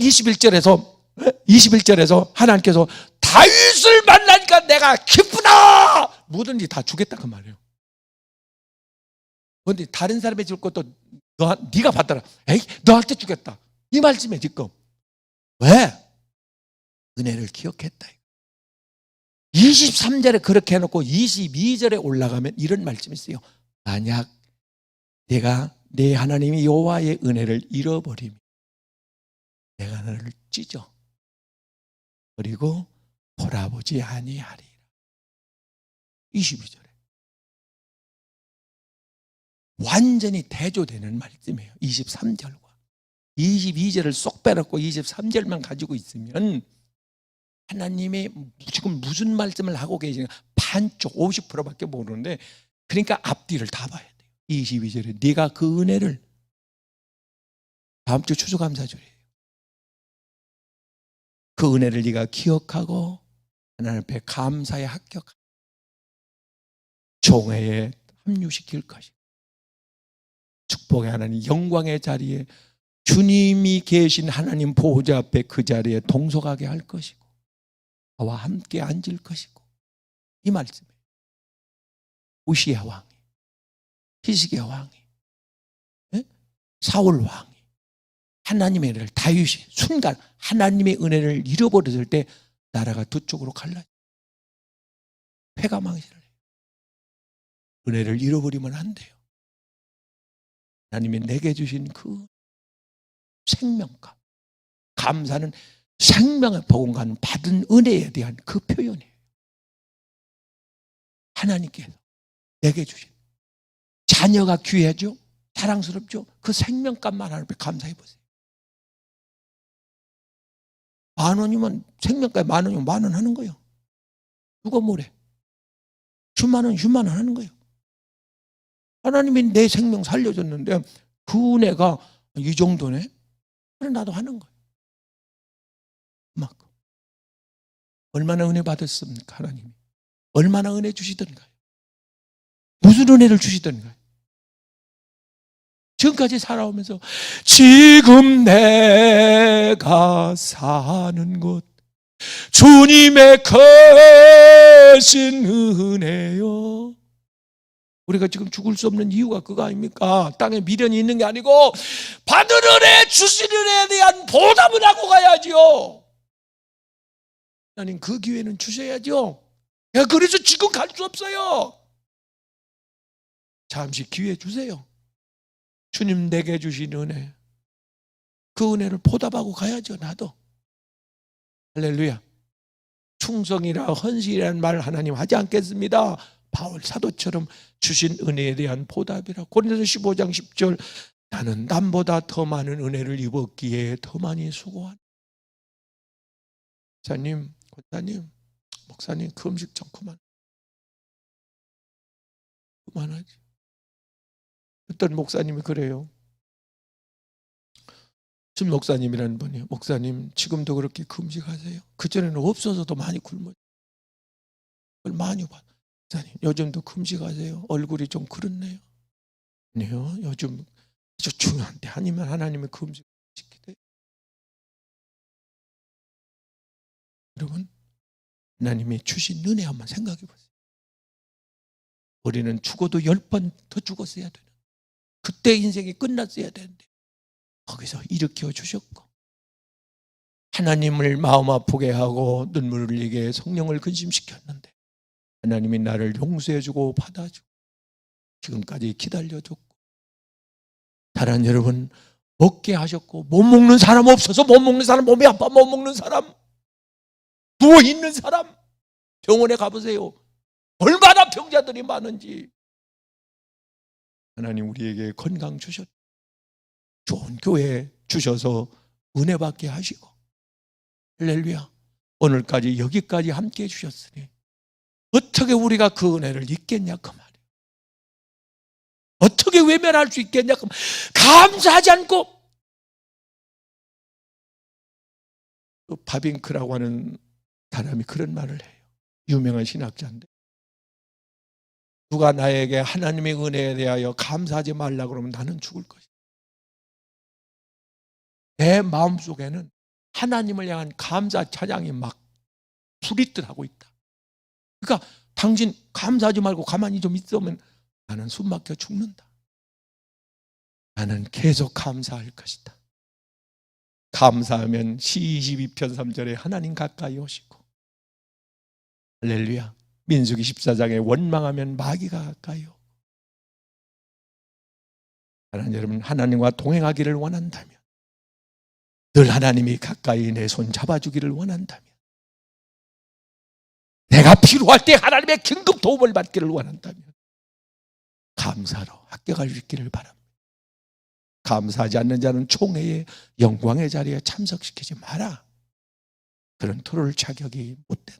21절에서 하나님께서 다윗을 만나니까 내가 기쁘다, 뭐든지 다 주겠다 그 말이에요. 그런데 다른 사람이 줄 것도 네가 받더라, 에이 너한테 주겠다, 이 말씀에 지금 왜? 은혜를 기억했다. 23절에 그렇게 해놓고 22절에 올라가면 이런 말씀이 있어요. 만약 내가 내 하나님이 여호와의 은혜를 잃어버리면 내가 너를 찢어 그리고 돌아보지 아니하리라. 22절에 완전히 대조되는 말씀이에요. 23절과 22절을 쏙 빼놓고 23절만 가지고 있으면 하나님이 지금 무슨 말씀을 하고 계시는가 반쪽 50%밖에 모르는데, 그러니까 앞뒤를 다 봐야 돼요. 22절에 네가 그 은혜를, 다음 주 추수감사절이에요. 그 은혜를 네가 기억하고 하나님 앞에 감사에 합격하고 총회에 합류시킬 것이고 축복의 하나님 영광의 자리에 주님이 계신 하나님 보호자 앞에 그 자리에 동석하게 할 것이고 저와 함께 앉을 것이고, 이 말씀이에요. 우시야 왕이, 히스기야 왕이, 사울 왕이 하나님의 은혜를, 다윗이 순간 하나님의 은혜를 잃어버렸을 때 나라가 두 쪽으로 갈라져 패가망신을 해요. 은혜를 잃어버리면 안 돼요. 하나님이 내게 주신 그 생명감, 감사는 생명의 복음과는 받은 은혜에 대한 그 표현이에요. 하나님께서 내게 주신, 자녀가 귀하죠, 사랑스럽죠, 그 생명값만 하는 데 감사해 보세요. 10,000원이면, 생명값 10,000원이면 10,000원 하는 거예요. 누가 뭐래? 100,000원, 100,000원 하는 거예요. 하나님이 내 생명 살려줬는데 그 은혜가 이 정도네? 그래, 나도 하는 거예요. 그만큼. 얼마나 은혜 받았습니까, 하나님이? 얼마나 은혜 주시던가요? 무슨 은혜를 주시던가요? 지금까지 살아오면서 지금 내가 사는 것 주님의 크신 은혜요. 우리가 지금 죽을 수 없는 이유가 그거 아닙니까? 땅에 미련이 있는 게 아니고 받은 은혜, 주신 은혜에 대한 보답을 하고 가야죠. 하나님 그 기회는 주셔야죠. 그래서 지금 갈 수 없어요. 잠시 기회 주세요. 주님 내게 주신 은혜, 그 은혜를 보답하고 가야죠. 나도. 할렐루야. 충성이라 헌신이라는 말 하나님 하지 않겠습니다. 바울 사도처럼 주신 은혜에 대한 보답이라. 고린도서 15장 10절, 나는 남보다 더 많은 은혜를 입었기에 더 많이 수고하네. 목사님, 권사님, 목사님 그 음식 좀 그만하지. 어떤 목사님이 그래요. 준 목사님이라는 분이요. 목사님 지금도 그렇게 금식하세요? 그전에는 없어서도 많이 굶어요. 그걸 많이 봤어요. 목사님 요즘도 금식하세요? 얼굴이 좀 그렇네요. 아니요, 요즘 아주 중요한 때 아니면 하나님의 금식 지키세요. 여러분, 하나님이 주신 은혜 한번 생각해 보세요. 우리는 죽어도 10번 더 죽었어야 되는, 그때 인생이 끝났어야 되는데 거기서 일으켜 주셨고, 하나님을 마음 아프게 하고 눈물을 흘리게 성령을 근심시켰는데 하나님이 나를 용서해주고 받아주고 지금까지 기다려줬고, 다른 여러분 먹게 하셨고, 못 먹는 사람 없어서 못 먹는 사람, 몸이 아파 못 먹는 사람, 누워있는 사람 병원에 가보세요. 얼마나 병자들이 많은지. 하나님 우리에게 건강 주셨고 좋은 교회 주셔서 은혜 받게 하시고, 할렐루야, 오늘까지 여기까지 함께 해주셨으니 어떻게 우리가 그 은혜를 잊겠냐 그 말이에요. 어떻게 외면할 수 있겠냐 그 말이에요. 감사하지 않고. 바빙크라고 하는 사람이 그런 말을 해요. 유명한 신학자인데, 누가 나에게 하나님의 은혜에 대하여 감사하지 말라 그러면 나는 죽을 것이다. 내 마음속에는 하나님을 향한 감사 찬양이 막 불이 뜨하고 있다. 그러니까 당신 감사하지 말고 가만히 좀 있으면 나는 숨 막혀 죽는다. 나는 계속 감사할 것이다. 감사하면 시 22편 3절에 하나님 가까이 오시고, 할렐루야, 민수기 14장에 원망하면 마귀가 가까이 오고. 하나님, 여러분 하나님과 동행하기를 원한다면, 늘 하나님이 가까이 내 손 잡아주기를 원한다면, 내가 필요할 때 하나님의 긴급 도움을 받기를 원한다면 감사로 합격할 수 있기를 바랍니다. 감사하지 않는 자는 총회의 영광의 자리에 참석시키지 마라. 그런 토를 자격이 못된,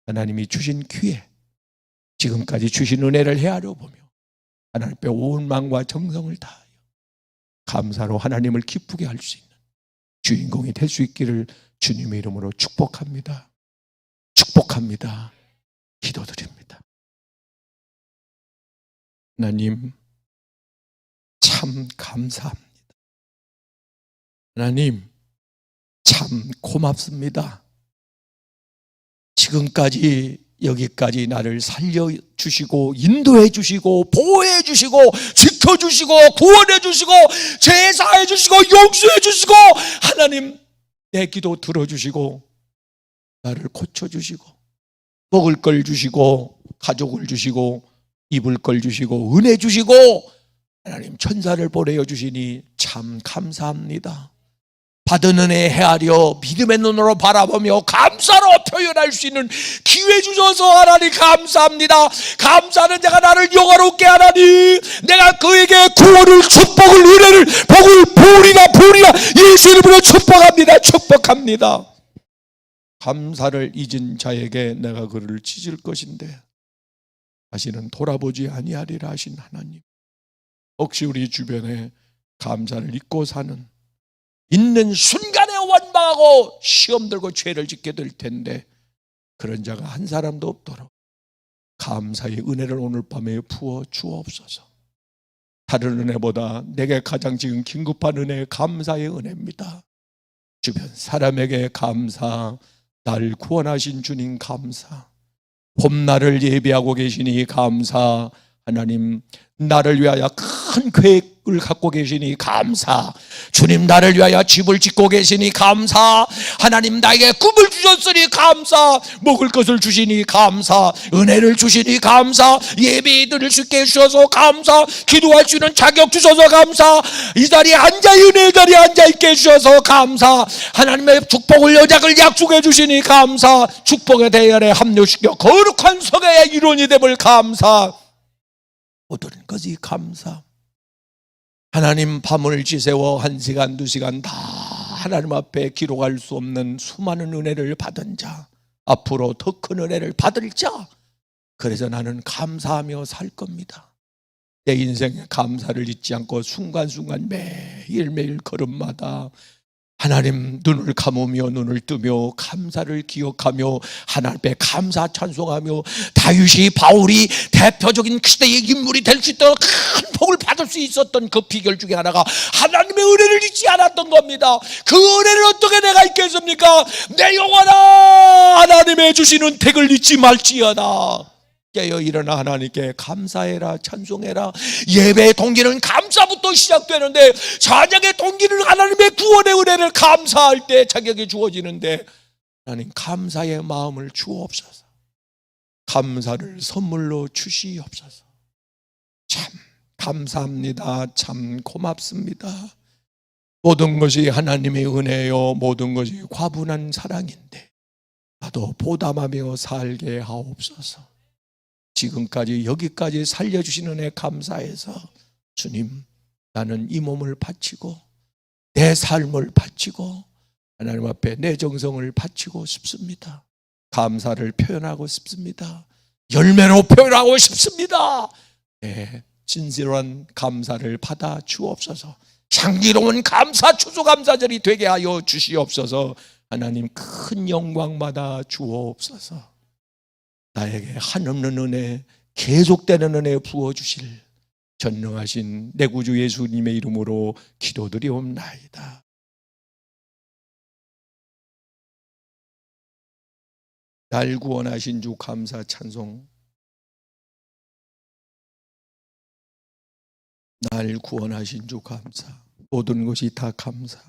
하나님이 주신 기회, 지금까지 주신 은혜를 헤아려 보며 하나님 앞에 온 마음과 정성을 다하여 감사로 하나님을 기쁘게 할 수 있는 주인공이 될 수 있기를 주님의 이름으로 축복합니다. 축복합니다. 기도드립니다. 하나님 참 감사합니다. 하나님 참 고맙습니다. 지금까지 여기까지 나를 살려주시고 인도해주시고 보호해주시고 지켜주시고 구원해주시고 제사해주시고 용서해주시고 하나님 내 기도 들어주시고 나를 고쳐주시고 먹을 걸 주시고 가족을 주시고 입을 걸 주시고 은혜 주시고 하나님 천사를 보내어 주시니 참 감사합니다. 받은 은혜 헤아려 믿음의 눈으로 바라보며 감사로 표현할 수 있는 기회 주셔서 하나님 감사합니다. 감사하는 자가 나를 영화롭게 하나니 내가 그에게 구원을 축복을 은혜를 복을 보리라 예수 이름으로 축복합니다. 감사를 잊은 자에게 내가 그를 찢을 것인데 다시는 돌아보지 아니하리라 하신 하나님, 혹시 우리 주변에 감사를 잊고 사는 있는 순간에 원망하고 시험 들고 죄를 짓게 될 텐데 그런 자가 한 사람도 없도록 감사의 은혜를 오늘 밤에 부어 주옵소서. 다른 은혜보다 내게 가장 지금 긴급한 은혜 감사의 은혜입니다. 주변 사람에게 감사, 날 구원하신 주님 감사, 봄날을 예비하고 계시니 감사, 하나님 나를 위하여 큰 계획을 갖고 계시니 감사, 주님 나를 위하여 집을 짓고 계시니 감사, 하나님 나에게 꿈을 주셨으니 감사, 먹을 것을 주시니 감사, 은혜를 주시니 감사, 예배 드릴 수 있게 해주셔서 감사, 기도할 수 있는 자격 주셔서 감사, 이 자리에 은혜의 자리에 앉아있게 해주셔서 감사, 하나님의 축복을 여작을 약속해 주시니 감사, 축복의 대열에 합류시켜 거룩한 성회의 일원이 됨을 감사, 모든 것이 감사. 하나님 밤을 지새워 1시간 2시간 다 하나님 앞에 기록할 수 없는 수많은 은혜를 받은 자, 앞으로 더 큰 은혜를 받을 자, 그래서 나는 감사하며 살 겁니다. 내 인생에 감사를 잊지 않고 순간순간 매일매일 걸음마다 하나님 눈을 감으며 눈을 뜨며 감사를 기억하며 하나님 앞에 감사 찬송하며 다윗이 바울이 대표적인 시대의 인물이 될 수 있도록 큰 복을 받을 수 있었던 그 비결 중에 하나가 하나님의 은혜를 잊지 않았던 겁니다. 그 은혜를 어떻게 내가 잊겠습니까? 내 영혼아 하나님의 주시는 택을 잊지 말지어다. 깨어 일어나 하나님께 감사해라, 찬송해라. 예배의 동기는 감사부터 시작되는데 찬양의 동기는 하나님의 구원의 은혜를 감사할 때 자격이 주어지는데 하나님 감사의 마음을 주옵소서. 감사를 선물로 주시옵소서. 참 감사합니다. 참 고맙습니다. 모든 것이 하나님의 은혜요, 모든 것이 과분한 사랑인데 나도 보담하며 살게 하옵소서. 지금까지 여기까지 살려주시는 애 감사해서 주님, 나는 이 몸을 바치고 내 삶을 바치고 하나님 앞에 내 정성을 바치고 싶습니다. 감사를 표현하고 싶습니다. 열매로 표현하고 싶습니다. 네, 진실한 감사를 받아 주옵소서. 향기로운 감사 추수감사절이 되게 하여 주시옵소서. 하나님 큰 영광받아 주옵소서. 나에게 한없는 은혜, 계속되는 은혜 부어주실 전능하신 내 구주 예수님의 이름으로 기도드리옵나이다. 날 구원하신 주 감사 찬송. 날 구원하신 주 감사. 모든 것이 다 감사.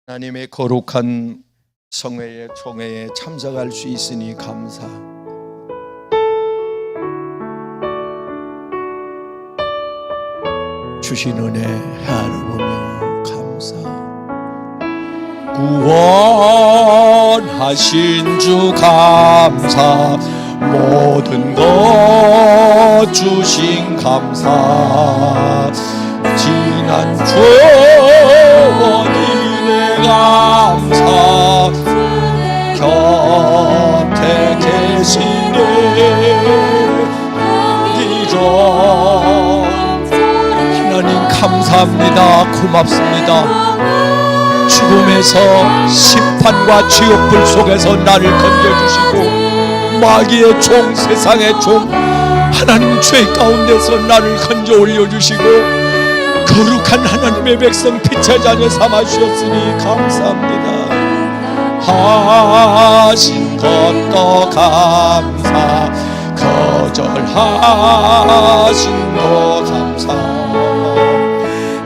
하나님의 거룩한 성회의 총회에 참석할 수 있으니 감사. 주신 은혜 헤아려보며 감사. 구원하신 주 감사. 모든 것 주신 감사. 지난 주원이 감사. 곁에 계시네 이런 하나님 감사합니다. 고맙습니다. 죽음에서 심판과 지옥불 속에서 나를 건져주시고 마귀의 종, 세상의 종, 하나님 죄 가운데서 나를 건져 올려주시고 거룩한 하나님의 백성 빛의 자녀 삼아 주셨으니 감사합니다. 하신 것도 감사, 거절하신 것 감사,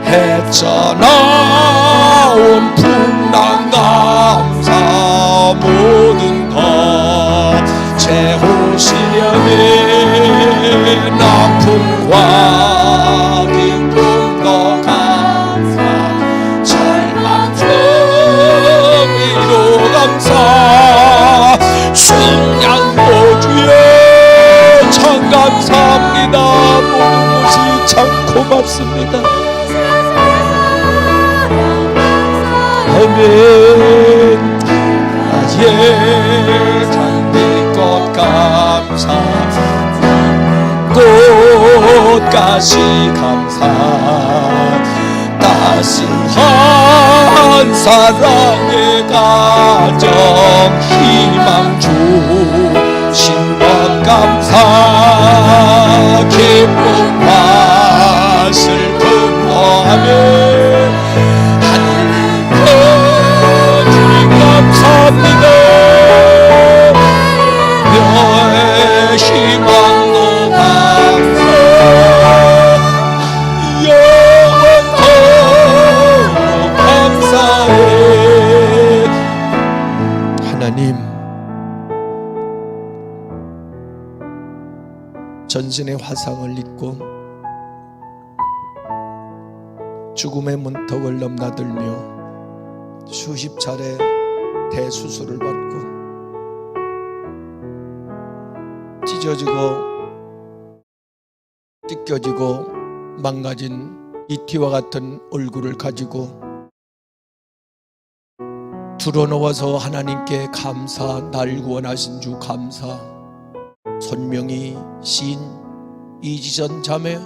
헤쳐나온 풍랑 감사, 모든 것 채우시려니 아픔과 기쁨도 감사, 절망정의로 감사, 승량보주에 참 감사합니다. 모든 것이 참 고맙습니다. 아멘. 나의 장미꽃 감사, 꽃가시 감사, 따스한 사랑의 가정 희망 주신 것 감사, 기쁨과 슬픔도 하며 감사합니다. 너의 희망도 감사, 영원토록 감사해. 하나님, 전신의 화상을 입고 죽음의 문턱을 넘나들며 수십 차례 대수술을 받고 찢어지고 찢겨지고 망가진 이티와 같은 얼굴을 가지고 드러누워서 하나님께 감사, 날 구원하신 주 감사, 손명희, 시인, 이지선 자매,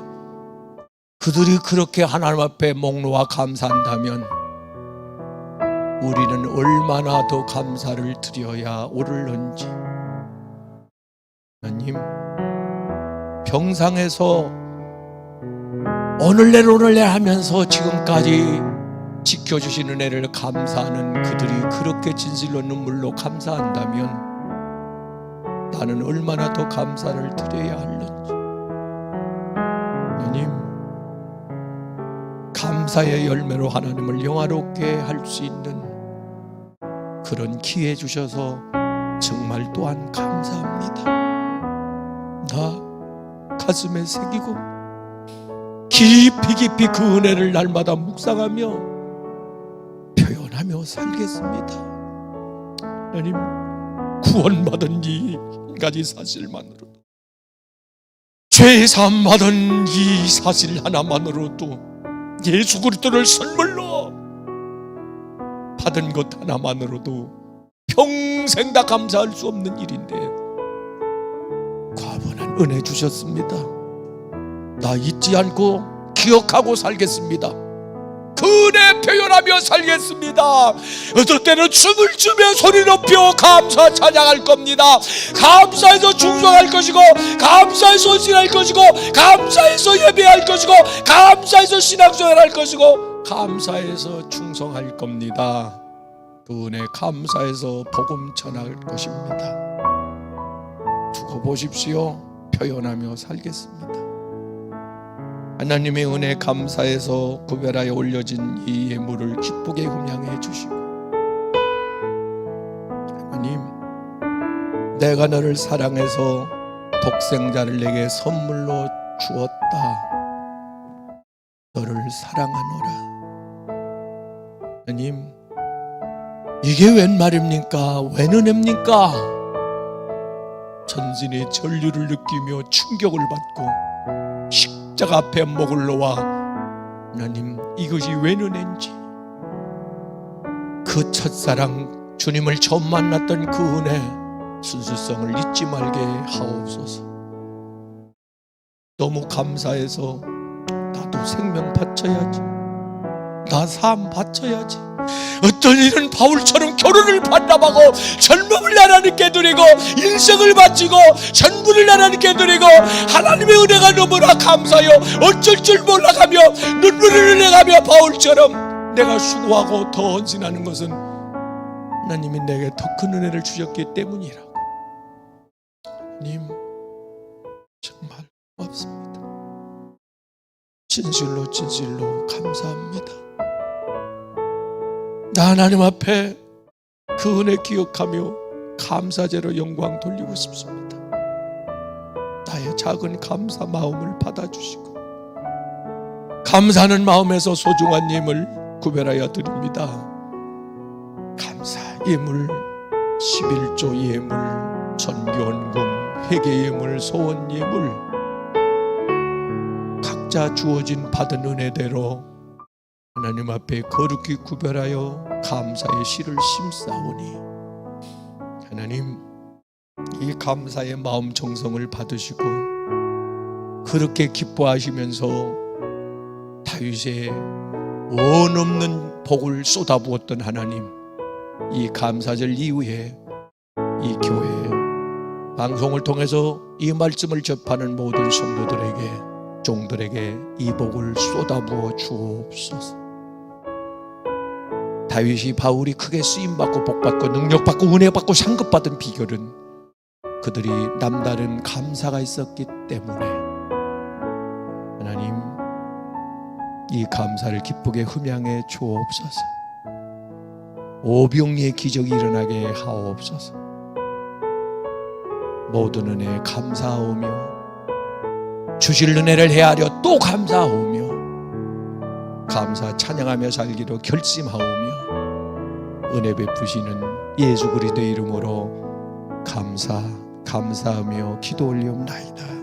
그들이 그렇게 하나님 앞에 목 놓아 감사한다면 우리는 얼마나 더 감사를 드려야 옳을는지. 하나님, 병상에서 오늘날 하면서 지금까지 지켜주신 은혜를 감사하는 그들이 그렇게 진실로 눈물로 감사한다면 나는 얼마나 더 감사를 드려야 할는지. 하나님, 감사의 열매로 하나님을 영화롭게 할 수 있는 그런 기회 주셔서 정말 또한 감사합니다. 나 가슴에 새기고 깊이 그 은혜를 날마다 묵상하며 표현하며 살겠습니다. 하나님, 구원받은 이 한 가지 사실만으로도, 죄사함 받은 이 사실 하나만으로도, 예수 그리스도를 선물로 받은 것 하나만으로도 평생 다 감사할 수 없는 일인데 과분한 은혜 주셨습니다. 나 잊지 않고 기억하고 살겠습니다. 그 은혜 표현하며 살겠습니다. 어떨 때는 춤을 추며 소리 높여 감사 찬양할 겁니다. 감사해서 충성할 것이고, 감사해서 신할 것이고, 감사해서 예배할 것이고, 감사해서 신앙생활 할 것이고, 감사해서 충성할 겁니다. 그 은혜 감사해서 복음 전할 것입니다. 두고 보십시오. 표현하며 살겠습니다. 하나님의 은혜 감사해서 구별하여 올려진 이 예물을 기쁘게 음양해 주시고, 하나님, 내가 너를 사랑해서 독생자를 내게 선물로 주었다. 너를 사랑하노라. 하나님, 이게 웬 말입니까? 웬 은혜입니까? 전신의 전류를 느끼며 충격을 받고 십자가 앞에 목을 놓아, 하나님, 이것이 웬 은혜인지, 그 첫사랑 주님을 처음 만났던 그 은혜 순수성을 잊지 말게 하옵소서. 너무 감사해서 나도 생명 바쳐야지, 나 삶 바쳐야지, 어떤 이는 바울처럼 결혼을 반납하고 젊음을 하나님께 드리고 인생을 바치고 전부를 하나님께 드리고 하나님의 은혜가 너무나 감사하여 어쩔 줄 몰라가며 눈물을 흘려가며 바울처럼 내가 수고하고 더 헌신하는 것은 하나님이 내게 더 큰 은혜를 주셨기 때문이라고. 하나님 정말 고맙습니다. 진실로 감사합니다. 나 하나님 앞에 그 은혜 기억하며 감사제로 영광 돌리고 싶습니다. 나의 작은 감사 마음을 받아주시고 감사하는 마음에서 소중한 예물 구별하여 드립니다. 감사 예물, 11조 예물, 전교원금, 회개 예물, 소원 예물, 각자 주어진 받은 은혜대로 하나님 앞에 거룩히 구별하여 감사의 씨를 심사오니 하나님 이 감사의 마음 정성을 받으시고 그렇게 기뻐하시면서 다윗의 원 없는 복을 쏟아부었던 하나님, 이 감사절 이후에 이 교회 방송을 통해서 이 말씀을 접하는 모든 성도들에게, 종들에게 이 복을 쏟아부어 주옵소서. 다윗이 바울이 크게 쓰임받고 복받고 능력받고 은혜받고 상급받은 비결은 그들이 남다른 감사가 있었기 때문에 하나님 이 감사를 기쁘게 흠양해 주옵소서. 오병이의 기적이 일어나게 하옵소서. 모든 은혜 감사하오며 주실 은혜를 헤아려 또 감사하오며 감사 찬양하며 살기로 결심하오며 은혜 베푸시는 예수 그리스도의 이름으로 감사하며 기도 올리옵나이다.